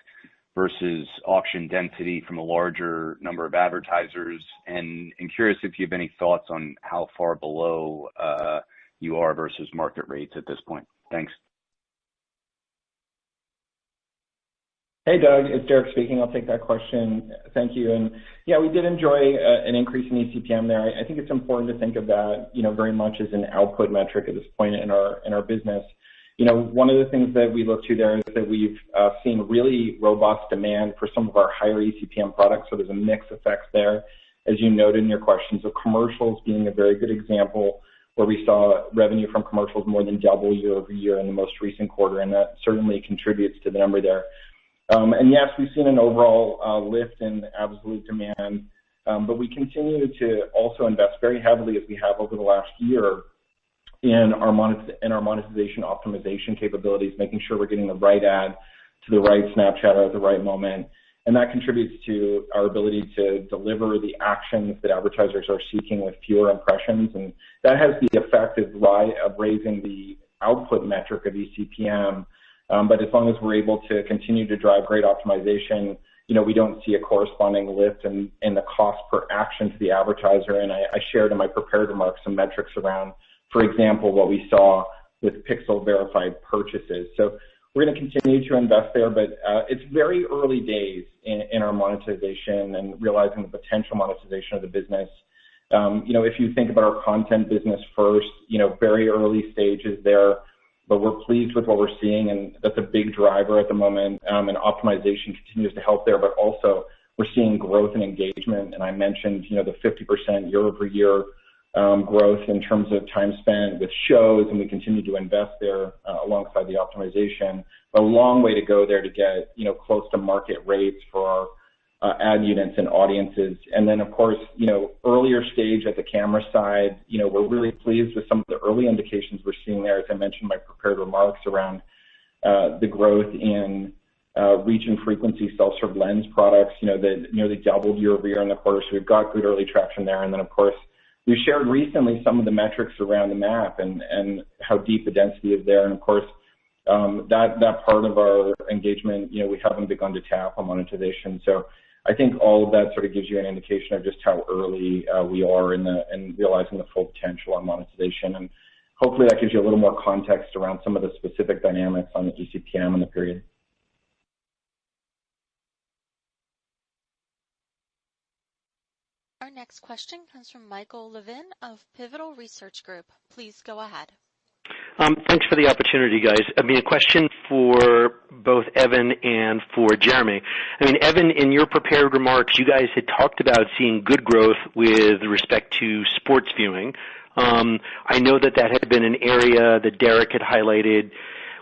versus auction density from a larger number of advertisers. And curious if you have any thoughts on how far below you are versus market rates at this point. Thanks. Hey, Doug, it's Derek speaking. I'll take that question. Thank you. And yeah, we did enjoy an increase in eCPM there. I think it's important to think of that, very much as an output metric at this point in our business. One of the things that we look to there is that we've seen really robust demand for some of our higher eCPM products. So there's a mix effect there, as you noted in your question. So commercials being a very good example where we saw revenue from commercials more than double year over year in the most recent quarter, and that certainly contributes to the number there. And yes, we've seen an overall lift in absolute demand, but we continue to also invest very heavily as we have over the last year in our monetization optimization capabilities, making sure we're getting the right ad to the right Snapchatter at the right moment. And that contributes to our ability to deliver the actions that advertisers are seeking with fewer impressions. And that has the effect of raising the output metric of eCPM. But as long as we're able to continue to drive great optimization, we don't see a corresponding lift in the cost per action to the advertiser. And I shared in my prepared remarks some metrics around, for example, what we saw with pixel verified purchases. So we're going to continue to invest there, but it's very early days in our monetization and realizing the potential monetization of the business. If you think about our content business first, very early stages there, but we're pleased with what we're seeing, and that's a big driver at the moment, and optimization continues to help there, but also we're seeing growth and engagement, and I mentioned, the 50% year-over-year growth in terms of time spent with shows, and we continue to invest there alongside the optimization. But a long way to go there to get, close to market rates for our ad units and audiences. And then, of course, earlier stage at the camera side, we're really pleased with some of the early indications we're seeing there, as I mentioned in my prepared remarks around the growth in reach and frequency self-serve lens products, that nearly doubled year over year in the quarter. So we've got good early traction there. And then, of course, we shared recently some of the metrics around the map and how deep the density is there. And of course, that part of our engagement, we haven't begun to tap on monetization. So I think all of that sort of gives you an indication of just how early we are in realizing the full potential on monetization. And hopefully that gives you a little more context around some of the specific dynamics on the eCPM in the period. Our next question comes from Michael Levin of Pivotal Research Group. Please go ahead. Thanks for the opportunity, guys. A question for both Evan and for Jeremy. Evan, in your prepared remarks, you guys had talked about seeing good growth with respect to sports viewing. I know that had been an area that Derek had highlighted.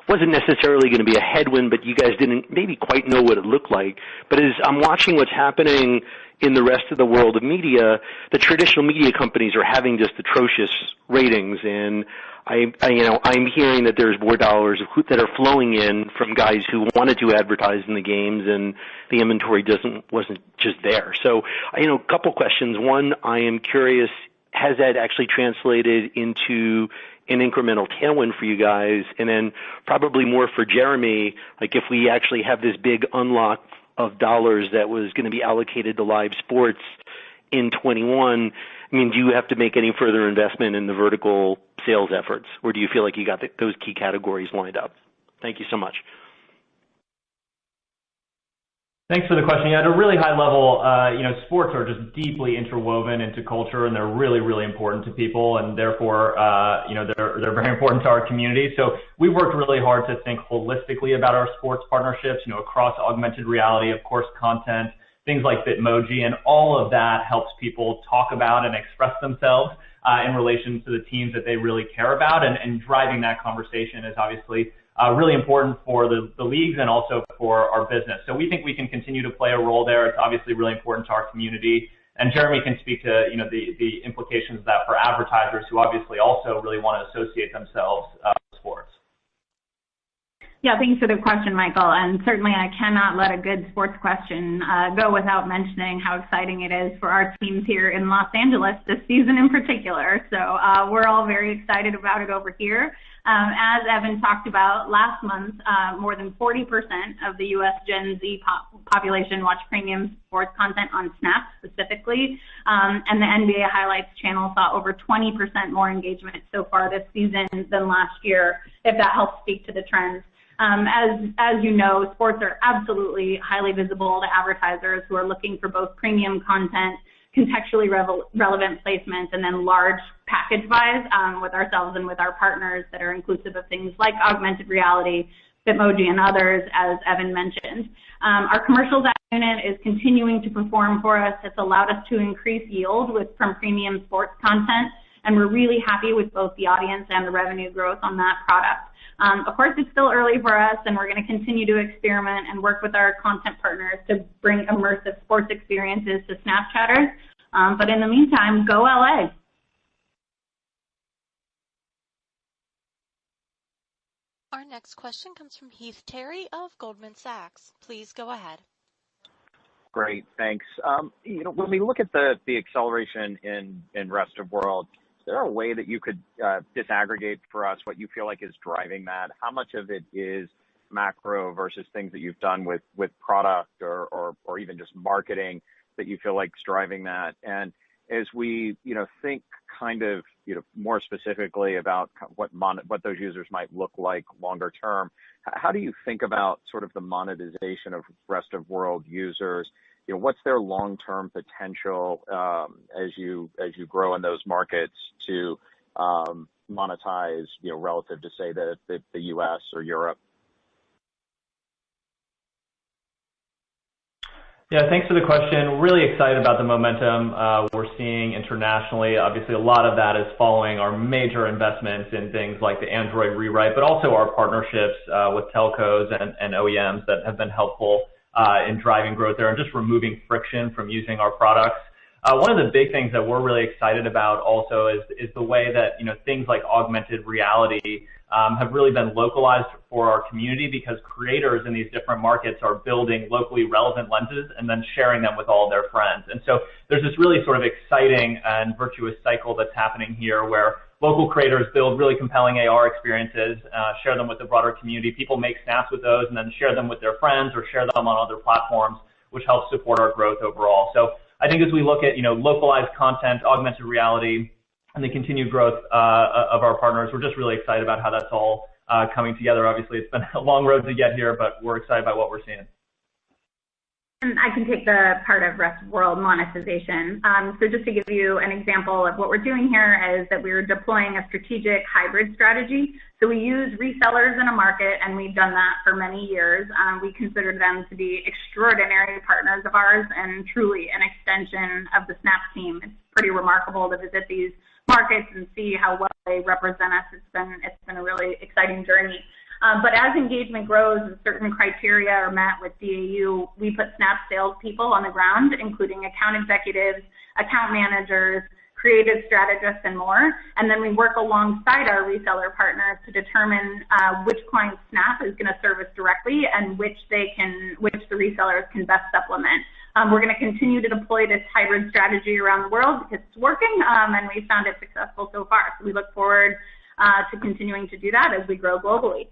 Wasn't necessarily going to be a headwind, but you guys didn't maybe quite know what it looked like. But as I'm watching what's happening in the rest of the world of media, the traditional media companies are having just atrocious ratings. And I'm hearing that there's more dollars that are flowing in from guys who wanted to advertise in the games, and the inventory wasn't just there. So, a couple questions. One, I am curious, has that actually translated into an incremental tailwind for you guys? And then probably more for Jeremy, like if we actually have this big unlock of dollars that was going to be allocated to live sports in 21, do you have to make any further investment in the vertical sales efforts, or do you feel like you got those key categories lined up? Thank you so much. Thanks for the question. At a really high level, sports are just deeply interwoven into culture, and they're really, really important to people, and therefore, they're very important to our community. So we've worked really hard to think holistically about our sports partnerships, across augmented reality, of course, content, things like Bitmoji, and all of that helps people talk about and express themselves in relation to the teams that they really care about, and driving that conversation is obviously really important for the leagues and also for our business. So we think we can continue to play a role there. It's obviously really important to our community. And Jeremy can speak to the implications of that for advertisers who obviously also really want to associate themselves with sports. Yeah, thanks for the question, Michael. And certainly I cannot let a good sports question go without mentioning how exciting it is for our teams here in Los Angeles this season in particular. So we're all very excited about it over here. As Evan talked about, last month, more than 40% of the U.S. Gen Z population watched premium sports content on Snap specifically. And the NBA Highlights channel saw over 20% more engagement so far this season than last year, if that helps speak to the trends. As you know, sports are absolutely highly visible to advertisers who are looking for both premium content, contextually relevant placements, and then large package buys with ourselves and with our partners that are inclusive of things like augmented reality, Bitmoji, and others, as Evan mentioned. Our commercials ad unit is continuing to perform for us. It's allowed us to increase yield from premium sports content, and we're really happy with both the audience and the revenue growth on that product. Of course, it's still early for us, and we're going to continue to experiment and work with our content partners to bring immersive sports experiences to Snapchatters. But in the meantime, go LA. Our next question comes from Heath Terry of Goldman Sachs. Please go ahead. Great, thanks. When we look at the acceleration in rest of world, is there a way that you could disaggregate for us what you feel like is driving that? How much of it is macro versus things that you've done with product or even just marketing that you feel like is driving that? And as we think kind of more specifically about what those users might look like longer term, how do you think about sort of the monetization of rest of world users? What's their long-term potential as you grow in those markets to monetize, relative to say the U.S. or Europe? Yeah, thanks for the question. Really excited about the momentum we're seeing internationally. Obviously, a lot of that is following our major investments in things like the Android rewrite, but also our partnerships with telcos and OEMs that have been helpful in driving growth there and just removing friction from using our products. One of the big things that we're really excited about also is the way that things like augmented reality have really been localized for our community, because creators in these different markets are building locally relevant lenses and then sharing them with all their friends. And so there's this really sort of exciting and virtuous cycle that's happening here where local creators build really compelling AR experiences, share them with the broader community. People make snaps with those and then share them with their friends or share them on other platforms, which helps support our growth overall. So I think as we look at localized content, augmented reality, and the continued growth of our partners, we're just really excited about how that's all coming together. Obviously, it's been a long road to get here, but we're excited by what we're seeing. And I can take the part of rest of world monetization. So just to give you an example of what we're doing here is that we're deploying a strategic hybrid strategy. So we use resellers in a market, and we've done that for many years. We consider them to be extraordinary partners of ours and truly an extension of the Snap team. It's pretty remarkable to visit these markets and see how well they represent us. It's been a really exciting journey. But as engagement grows and certain criteria are met with DAU, we put Snap salespeople on the ground, including account executives, account managers, creative strategists, and more. And then we work alongside our reseller partners to determine which client Snap is going to service directly and which the resellers can best supplement. We're going to continue to deploy this hybrid strategy around the world because it's working, and we found it successful so far. So we look forward to continuing to do that as we grow globally.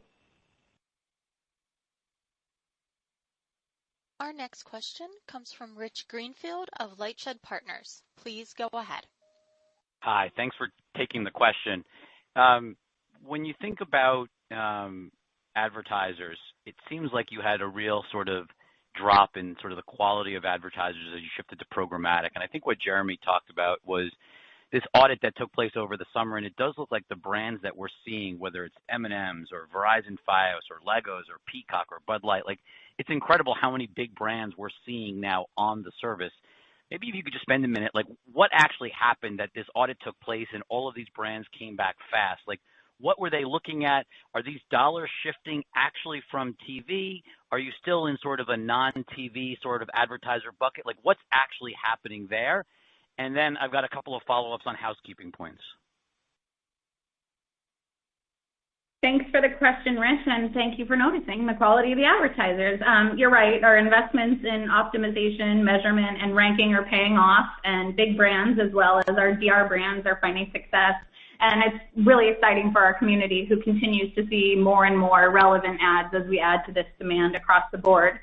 Our next question comes from Rich Greenfield of Lightshed Partners. Please go ahead. Hi, thanks for taking the question. When you think about advertisers, it seems like you had a real sort of drop in sort of the quality of advertisers as you shifted to programmatic. And I think what Jeremy talked about was this audit that took place over the summer, and it does look like the brands that we're seeing, whether it's M&M's or Verizon Fios or Legos or Peacock or Bud Light, like it's incredible how many big brands we're seeing now on the service. Maybe if you could just spend a minute, like what actually happened that this audit took place and all of these brands came back fast? Like what were they looking at? Are these dollars shifting actually from TV? Are you still in sort of a non-TV sort of advertiser bucket? Like what's actually happening there? And then I've got a couple of follow-ups on housekeeping points. Thanks for the question, Rich, and thank you for noticing the quality of the advertisers. You're right, our investments in optimization, measurement, and ranking are paying off, and big brands as well as our DR brands are finding success. And it's really exciting for our community who continues to see more and more relevant ads as we add to this demand across the board.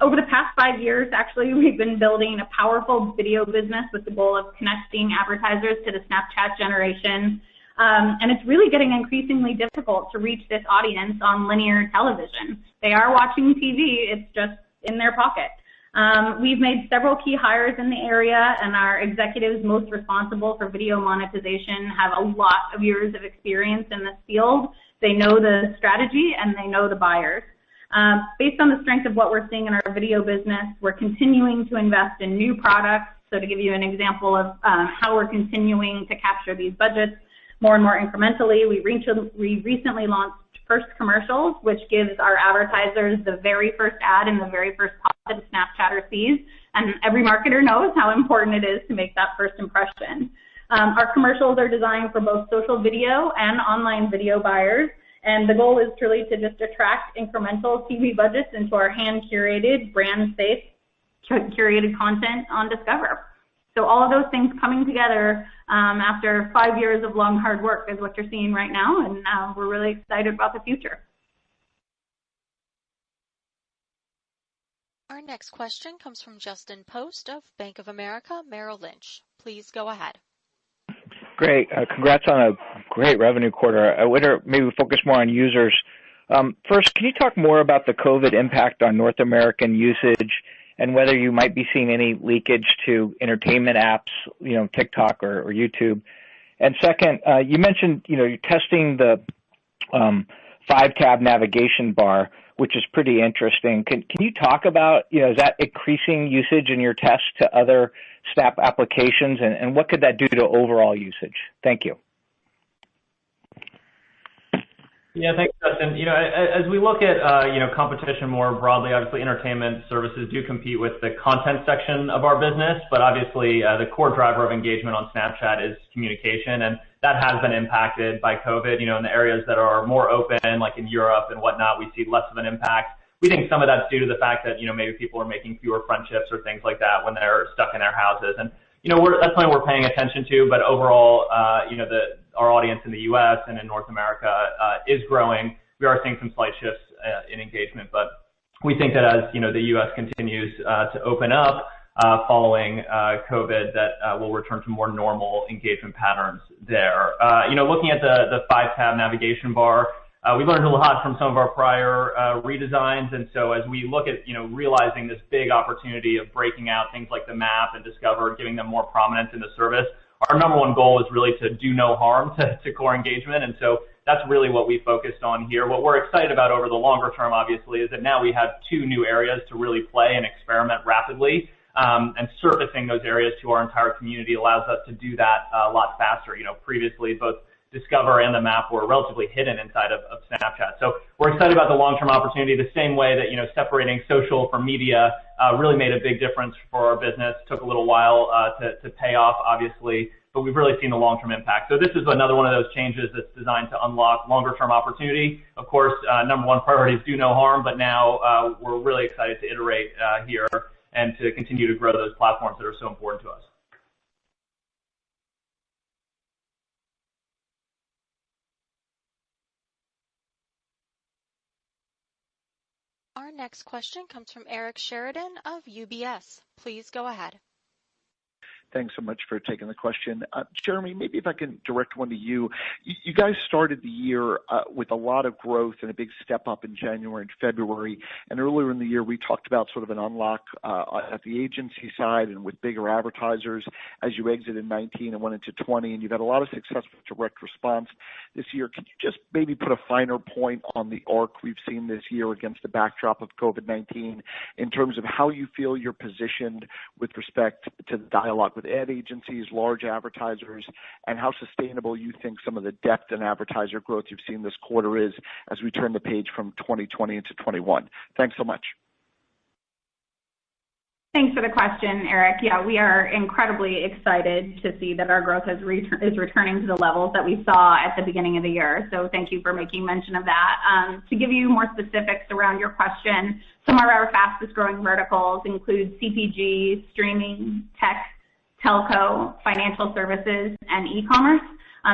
Over the past 5 years, actually, we've been building a powerful video business with the goal of connecting advertisers to the Snapchat generation. And it's really getting increasingly difficult to reach this audience on linear television. They are watching TV, it's just in their pocket. We've made several key hires in the area, and our executives most responsible for video monetization have a lot of years of experience in this field. They know the strategy and they know the buyers. Based on the strength of what we're seeing in our video business, we're continuing to invest in new products. So to give you an example of how we're continuing to capture these budgets more and more incrementally, we recently launched First Commercials, which gives our advertisers the very first ad in the very first pop that a Snapchatter sees. And every marketer knows how important it is to make that first impression. Our commercials are designed for both social video and online video buyers. And the goal is truly to just attract incremental TV budgets into our hand-curated, brand-safe, curated content on Discover. So all of those things coming together after 5 years of long, hard work is what you're seeing right now, and we're really excited about the future. Our next question comes from Justin Post of Bank of America Merrill Lynch. Please go ahead. Great. Congrats on a great revenue quarter. I would maybe focus more on users. First, can you talk more about the COVID impact on North American usage and whether you might be seeing any leakage to entertainment apps, TikTok or YouTube? And second, you mentioned, you're testing the 5-tab navigation bar, which is pretty interesting. Can you talk about, is that increasing usage in your tests to other Snap applications, and what could that do to overall usage? Thank you. Yeah, thanks, Justin. As we look at, competition more broadly, obviously entertainment services do compete with the content section of our business, but obviously the core driver of engagement on Snapchat is communication, and that has been impacted by COVID. In the areas that are more open, like in Europe and whatnot, we see less of an impact. We think some of that's due to the fact that, maybe people are making fewer friendships or things like that when they're stuck in their houses. And, that's something we're paying attention to, but overall, our audience in the U.S. and in North America is growing. We are seeing some slight shifts in engagement, but we think that as, the U.S. continues to open up following COVID, that we'll return to more normal engagement patterns there. Looking at the 5-tab navigation bar, we learned a lot from some of our prior redesigns, and so as we look at, realizing this big opportunity of breaking out things like the map and Discover, giving them more prominence in the service, our number one goal is really to do no harm to core engagement, and so that's really what we focused on here. What we're excited about over the longer term, obviously, is that now we have 2 new areas to really play and experiment rapidly, and surfacing those areas to our entire community allows us to do that a lot faster. Previously, both Discover and the map were relatively hidden inside of Snapchat. So we're excited about the long-term opportunity, the same way that, separating social from media really made a big difference for our business. Took a little while to pay off, obviously. but we've really seen the long-term impact. So this is another one of those changes that's designed to unlock longer-term opportunity. Of course, number one, priorities do no harm, but now we're really excited to iterate here and to continue to grow those platforms that are so important to us. Our next question comes from Eric Sheridan of UBS. Please go ahead. Thanks so much for taking the question. Jeremy, maybe if I can direct one to you. You guys started the year with a lot of growth and a big step up in January and February. And earlier in the year, we talked about sort of an unlock at the agency side and with bigger advertisers as you exited 19 and went into 20. And you've had a lot of success with direct response this year. Can you just maybe put a finer point on the arc we've seen this year against the backdrop of COVID-19 in terms of how you feel you're positioned with respect to the dialogue with ad agencies, large advertisers, and how sustainable you think some of the depth in advertiser growth you've seen this quarter is as we turn the page from 2020 into 21. Thanks so much. Thanks for the question, Eric. Yeah, we are incredibly excited to see that our growth is returning to the levels that we saw at the beginning of the year. So thank you for making mention of that. To give you more specifics around your question, some of our fastest growing verticals include CPG, streaming, tech, telco, financial services, and e-commerce.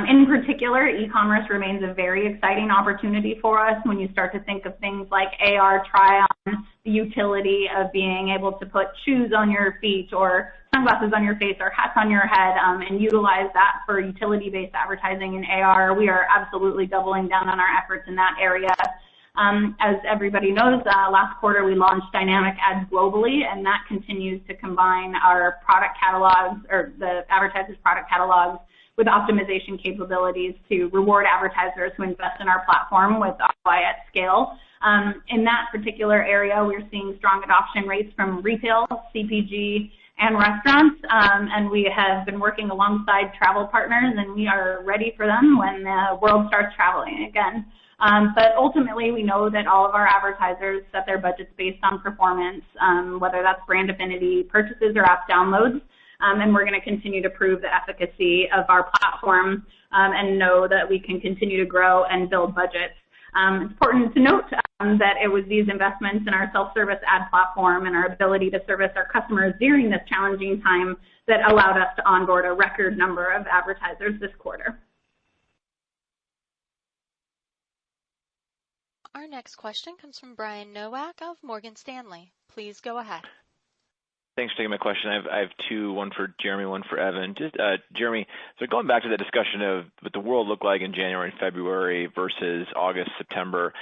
In particular, e-commerce remains a very exciting opportunity for us when you start to think of things like AR try-on, the utility of being able to put shoes on your feet or sunglasses on your face or hats on your head and utilize that for utility-based advertising in AR. We are absolutely doubling down on our efforts in that area. As everybody knows, last quarter we launched dynamic ads globally, and that continues to combine our product catalogs or the advertisers' product catalogs with optimization capabilities to reward advertisers who invest in our platform with ROI at scale. In that particular area, we're seeing strong adoption rates from retail, CPG, and restaurants, and we have been working alongside travel partners, and we are ready for them when the world starts traveling again. But ultimately, we know that all of our advertisers set their budgets based on performance, whether that's brand affinity, purchases, or app downloads. And we're going to continue to prove the efficacy of our platform and know that we can continue to grow and build budgets. It's important to note that it was these investments in our self-service ad platform and our ability to service our customers during this challenging time that allowed us to onboard a record number of advertisers this quarter. Our next question comes from Brian Nowak of Morgan Stanley. Please go ahead. Thanks for taking my question. I have two, one for Jeremy, one for Evan. Just Jeremy, so going back to the discussion of what the world looked like in January and February versus August, September,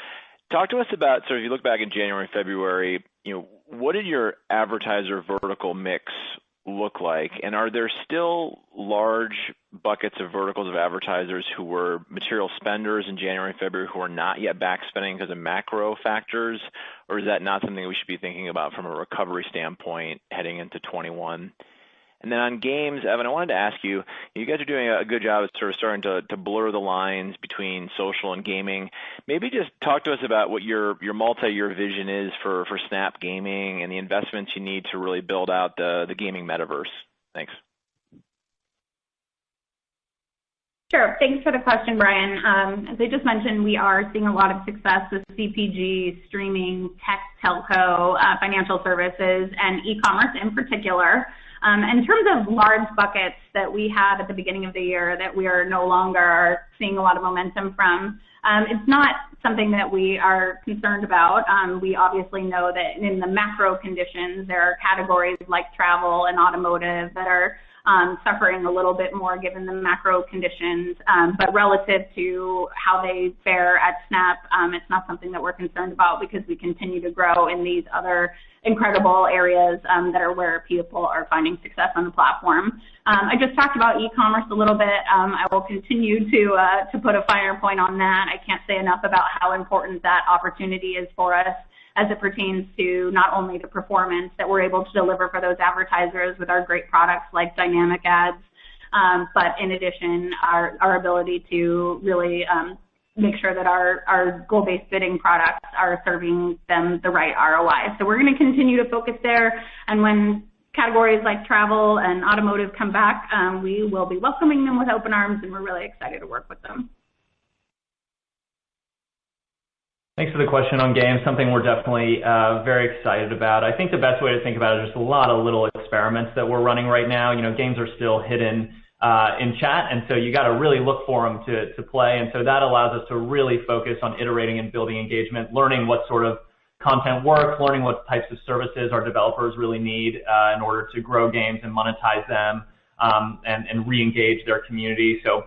talk to us about, so if you look back in January and February, what did your advertiser vertical mix look like? And are there still large buckets of verticals of advertisers who were material spenders in January and February who are not yet back spending because of macro factors? Or is that not something we should be thinking about from a recovery standpoint heading into 21? And then on games, Evan, I wanted to ask you, you guys are doing a good job of sort of starting to blur the lines between social and gaming. Maybe just talk to us about what your multi-year vision is for Snap Gaming and the investments you need to really build out the gaming metaverse. Thanks. Sure. Thanks for the question, Brian. As I just mentioned, we are seeing a lot of success with CPG, streaming, tech, telco, financial services, and e-commerce in particular. In terms of large buckets that we had at the beginning of the year that we are no longer seeing a lot of momentum from, it's not something that we are concerned about. We obviously know that in the macro conditions, there are categories like travel and automotive that are suffering a little bit more given the macro conditions. But relative to how they fare at Snap, it's not something that we're concerned about because we continue to grow in these other incredible areas that are where people are finding success on the platform. I just talked about e-commerce a little bit. I will continue to put a finer point on that. I can't say enough about how important that opportunity is for us as it pertains to not only the performance that we're able to deliver for those advertisers with our great products like dynamic ads, but in addition, our ability to really make sure that our goal-based bidding products are serving them the right ROI. So we're going to continue to focus there, and when categories like travel and automotive come back, we will be welcoming them with open arms, and we're really excited to work with them. Thanks for the question on games, something we're definitely very excited about. I think the best way to think about it is just a lot of little experiments that we're running right now. Games are still hidden in chat, and so you got to really look for them to play, and so that allows us to really focus on iterating and building engagement, learning what sort of content works, learning what types of services our developers really need in order to grow games and monetize them and re-engage their community. So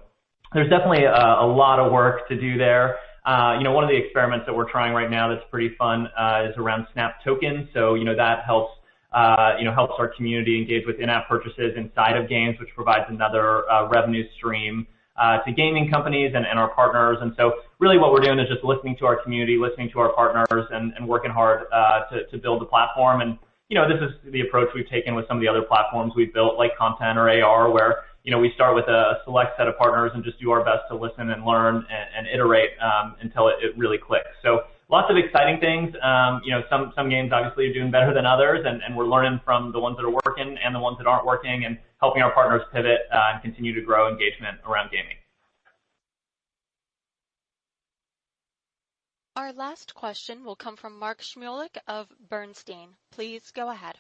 there's definitely a lot of work to do there. One of the experiments that we're trying right now that's pretty fun is around Snap tokens. So, that helps our community engage with in-app purchases inside of games, which provides another revenue stream to gaming companies and our partners. And so really what we're doing is just listening to our community, listening to our partners, and working hard to build the platform. And, this is the approach we've taken with some of the other platforms we've built, like Content or AR, where we start with a select set of partners and just do our best to listen and learn and iterate until it really clicks. So lots of exciting things. Some games obviously are doing better than others, and we're learning from the ones that are working and the ones that aren't working, and helping our partners pivot and continue to grow engagement around gaming. Our last question will come from Mark Shmulik of Bernstein. Please go ahead.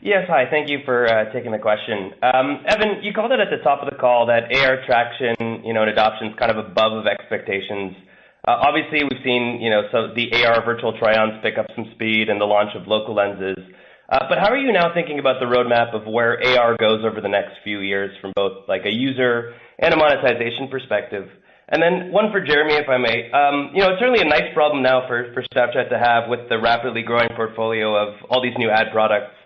Yes, hi. Thank you for taking the question. Evan, you called it at the top of the call that AR traction, and adoption is kind of above expectations. Obviously, we've seen, so the AR virtual try-ons pick up some speed and the launch of local lenses. But how are you now thinking about the roadmap of where AR goes over the next few years from both like a user and a monetization perspective? And then one for Jeremy, if I may. It's certainly a nice problem now for Snapchat to have with the rapidly growing portfolio of all these new ad products.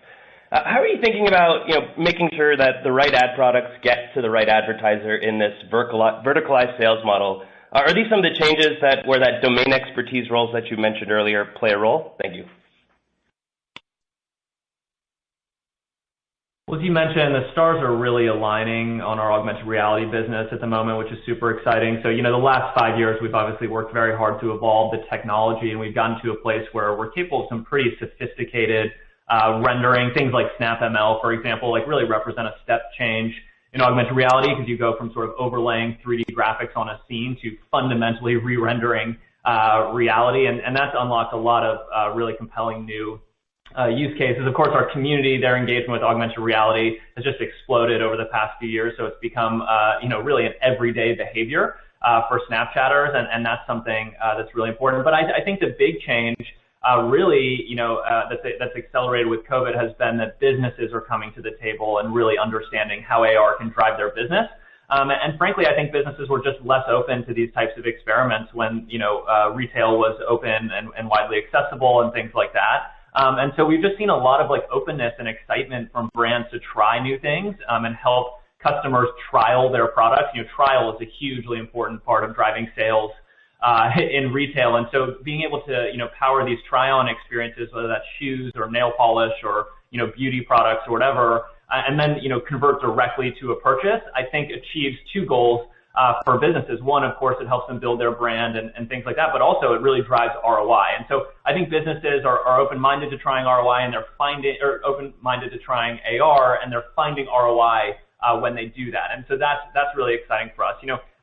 How are you thinking about, making sure that the right ad products get to the right advertiser in this verticalized sales model? Are these some of the changes where that domain expertise roles that you mentioned earlier play a role? Thank you. Well, as you mentioned, the stars are really aligning on our augmented reality business at the moment, which is super exciting. So, the last 5 years, we've obviously worked very hard to evolve the technology, and we've gotten to a place where we're capable of some pretty sophisticated rendering. Things like SnapML, for example, really represent a step change in augmented reality, because you go from sort of overlaying 3D graphics on a scene to fundamentally re-rendering reality, and that's unlocked a lot of really compelling new use cases. Of course, our community, their engagement with augmented reality has just exploded over the past few years, so it's become really an everyday behavior for Snapchatters, and that's something that's really important. But I think the big change that's accelerated with COVID has been that businesses are coming to the table and really understanding how AR can drive their business. And frankly, I think businesses were just less open to these types of experiments when, retail was open and widely accessible and things like that. And so we've just seen a lot of openness and excitement from brands to try new things and help customers trial their products. Trial is a hugely important part of driving sales in retail, and so being able to power these try-on experiences, whether that's shoes or nail polish or beauty products or whatever, and then convert directly to a purchase, I think achieves two goals for businesses. One, of course, it helps them build their brand and things like that, but also it really drives ROI. And so I think businesses are open-minded to trying ROI, and they're open-minded to trying AR, and they're finding ROI when they do that. And so that's really exciting for us.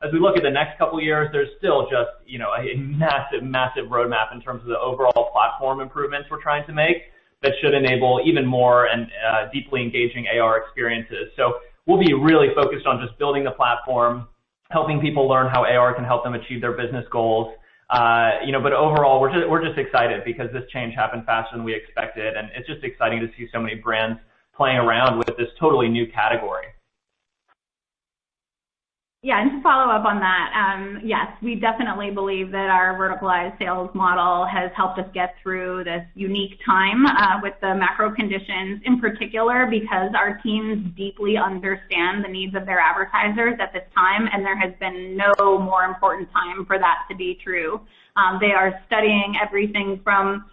As we look at the next couple of years, there's still just, a massive roadmap in terms of the overall platform improvements we're trying to make that should enable even more and deeply engaging AR experiences. So we'll be really focused on just building the platform, helping people learn how AR can help them achieve their business goals. But overall, we're just excited because this change happened faster than we expected, and it's just exciting to see so many brands playing around with this totally new category. Yeah, and to follow up on that, yes, we definitely believe that our verticalized sales model has helped us get through this unique time with the macro conditions, in particular because our teams deeply understand the needs of their advertisers at this time, and there has been no more important time for that to be true. They are studying everything from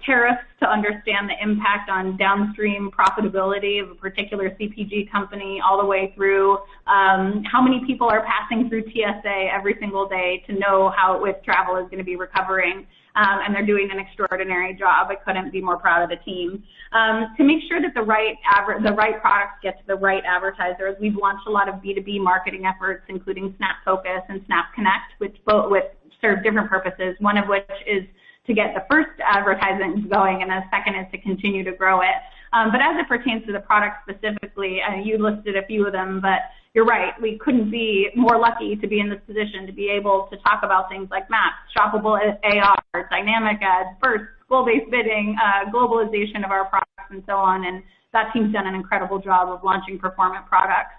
tariffs to understand the impact on downstream profitability of a particular CPG company, all the way through how many people are passing through TSA every single day to know how if travel is going to be recovering. and they're doing an extraordinary job. I couldn't be more proud of the team. To make sure that the right products get to the right advertisers, we've launched a lot of B2B marketing efforts, including Snap Focus and Snap Connect, which both serve different purposes, one of which is to get the first advertising going, and the second is to continue to grow it. But as it pertains to the product specifically, you listed a few of them, but you're right. We couldn't be more lucky to be in this position to be able to talk about things like maps, shoppable AR, dynamic ads, first, goal-based bidding, globalization of our products, and so on. And that team's done an incredible job of launching performant products.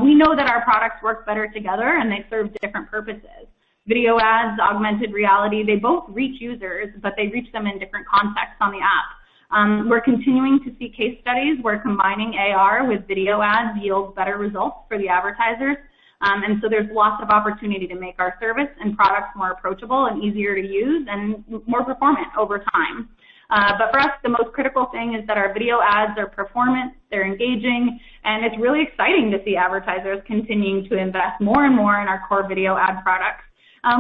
We know that our products work better together and they serve different purposes. Video ads, augmented reality, they both reach users, but they reach them in different contexts on the app. We're continuing to see case studies where combining AR with video ads yields better results for the advertisers. And so there's lots of opportunity to make our service and products more approachable and easier to use and more performant over time. But for us, the most critical thing is that our video ads are performant, they're engaging, and it's really exciting to see advertisers continuing to invest more and more in our core video ad products.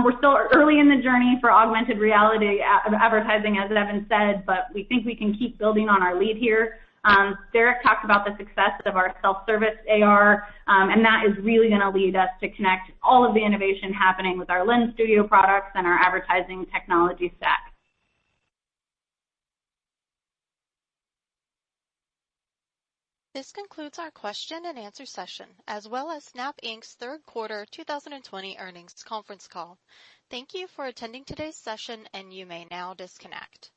We're still early in the journey for augmented reality advertising, as Evan said, but we think we can keep building on our lead here. Derek talked about the success of our self-service AR, and that is really going to lead us to connect all of the innovation happening with our Lens Studio products and our advertising technology stack. This concludes our question and answer session, as well as Snap Inc.'s third quarter 2020 earnings conference call. Thank you for attending today's session, and you may now disconnect.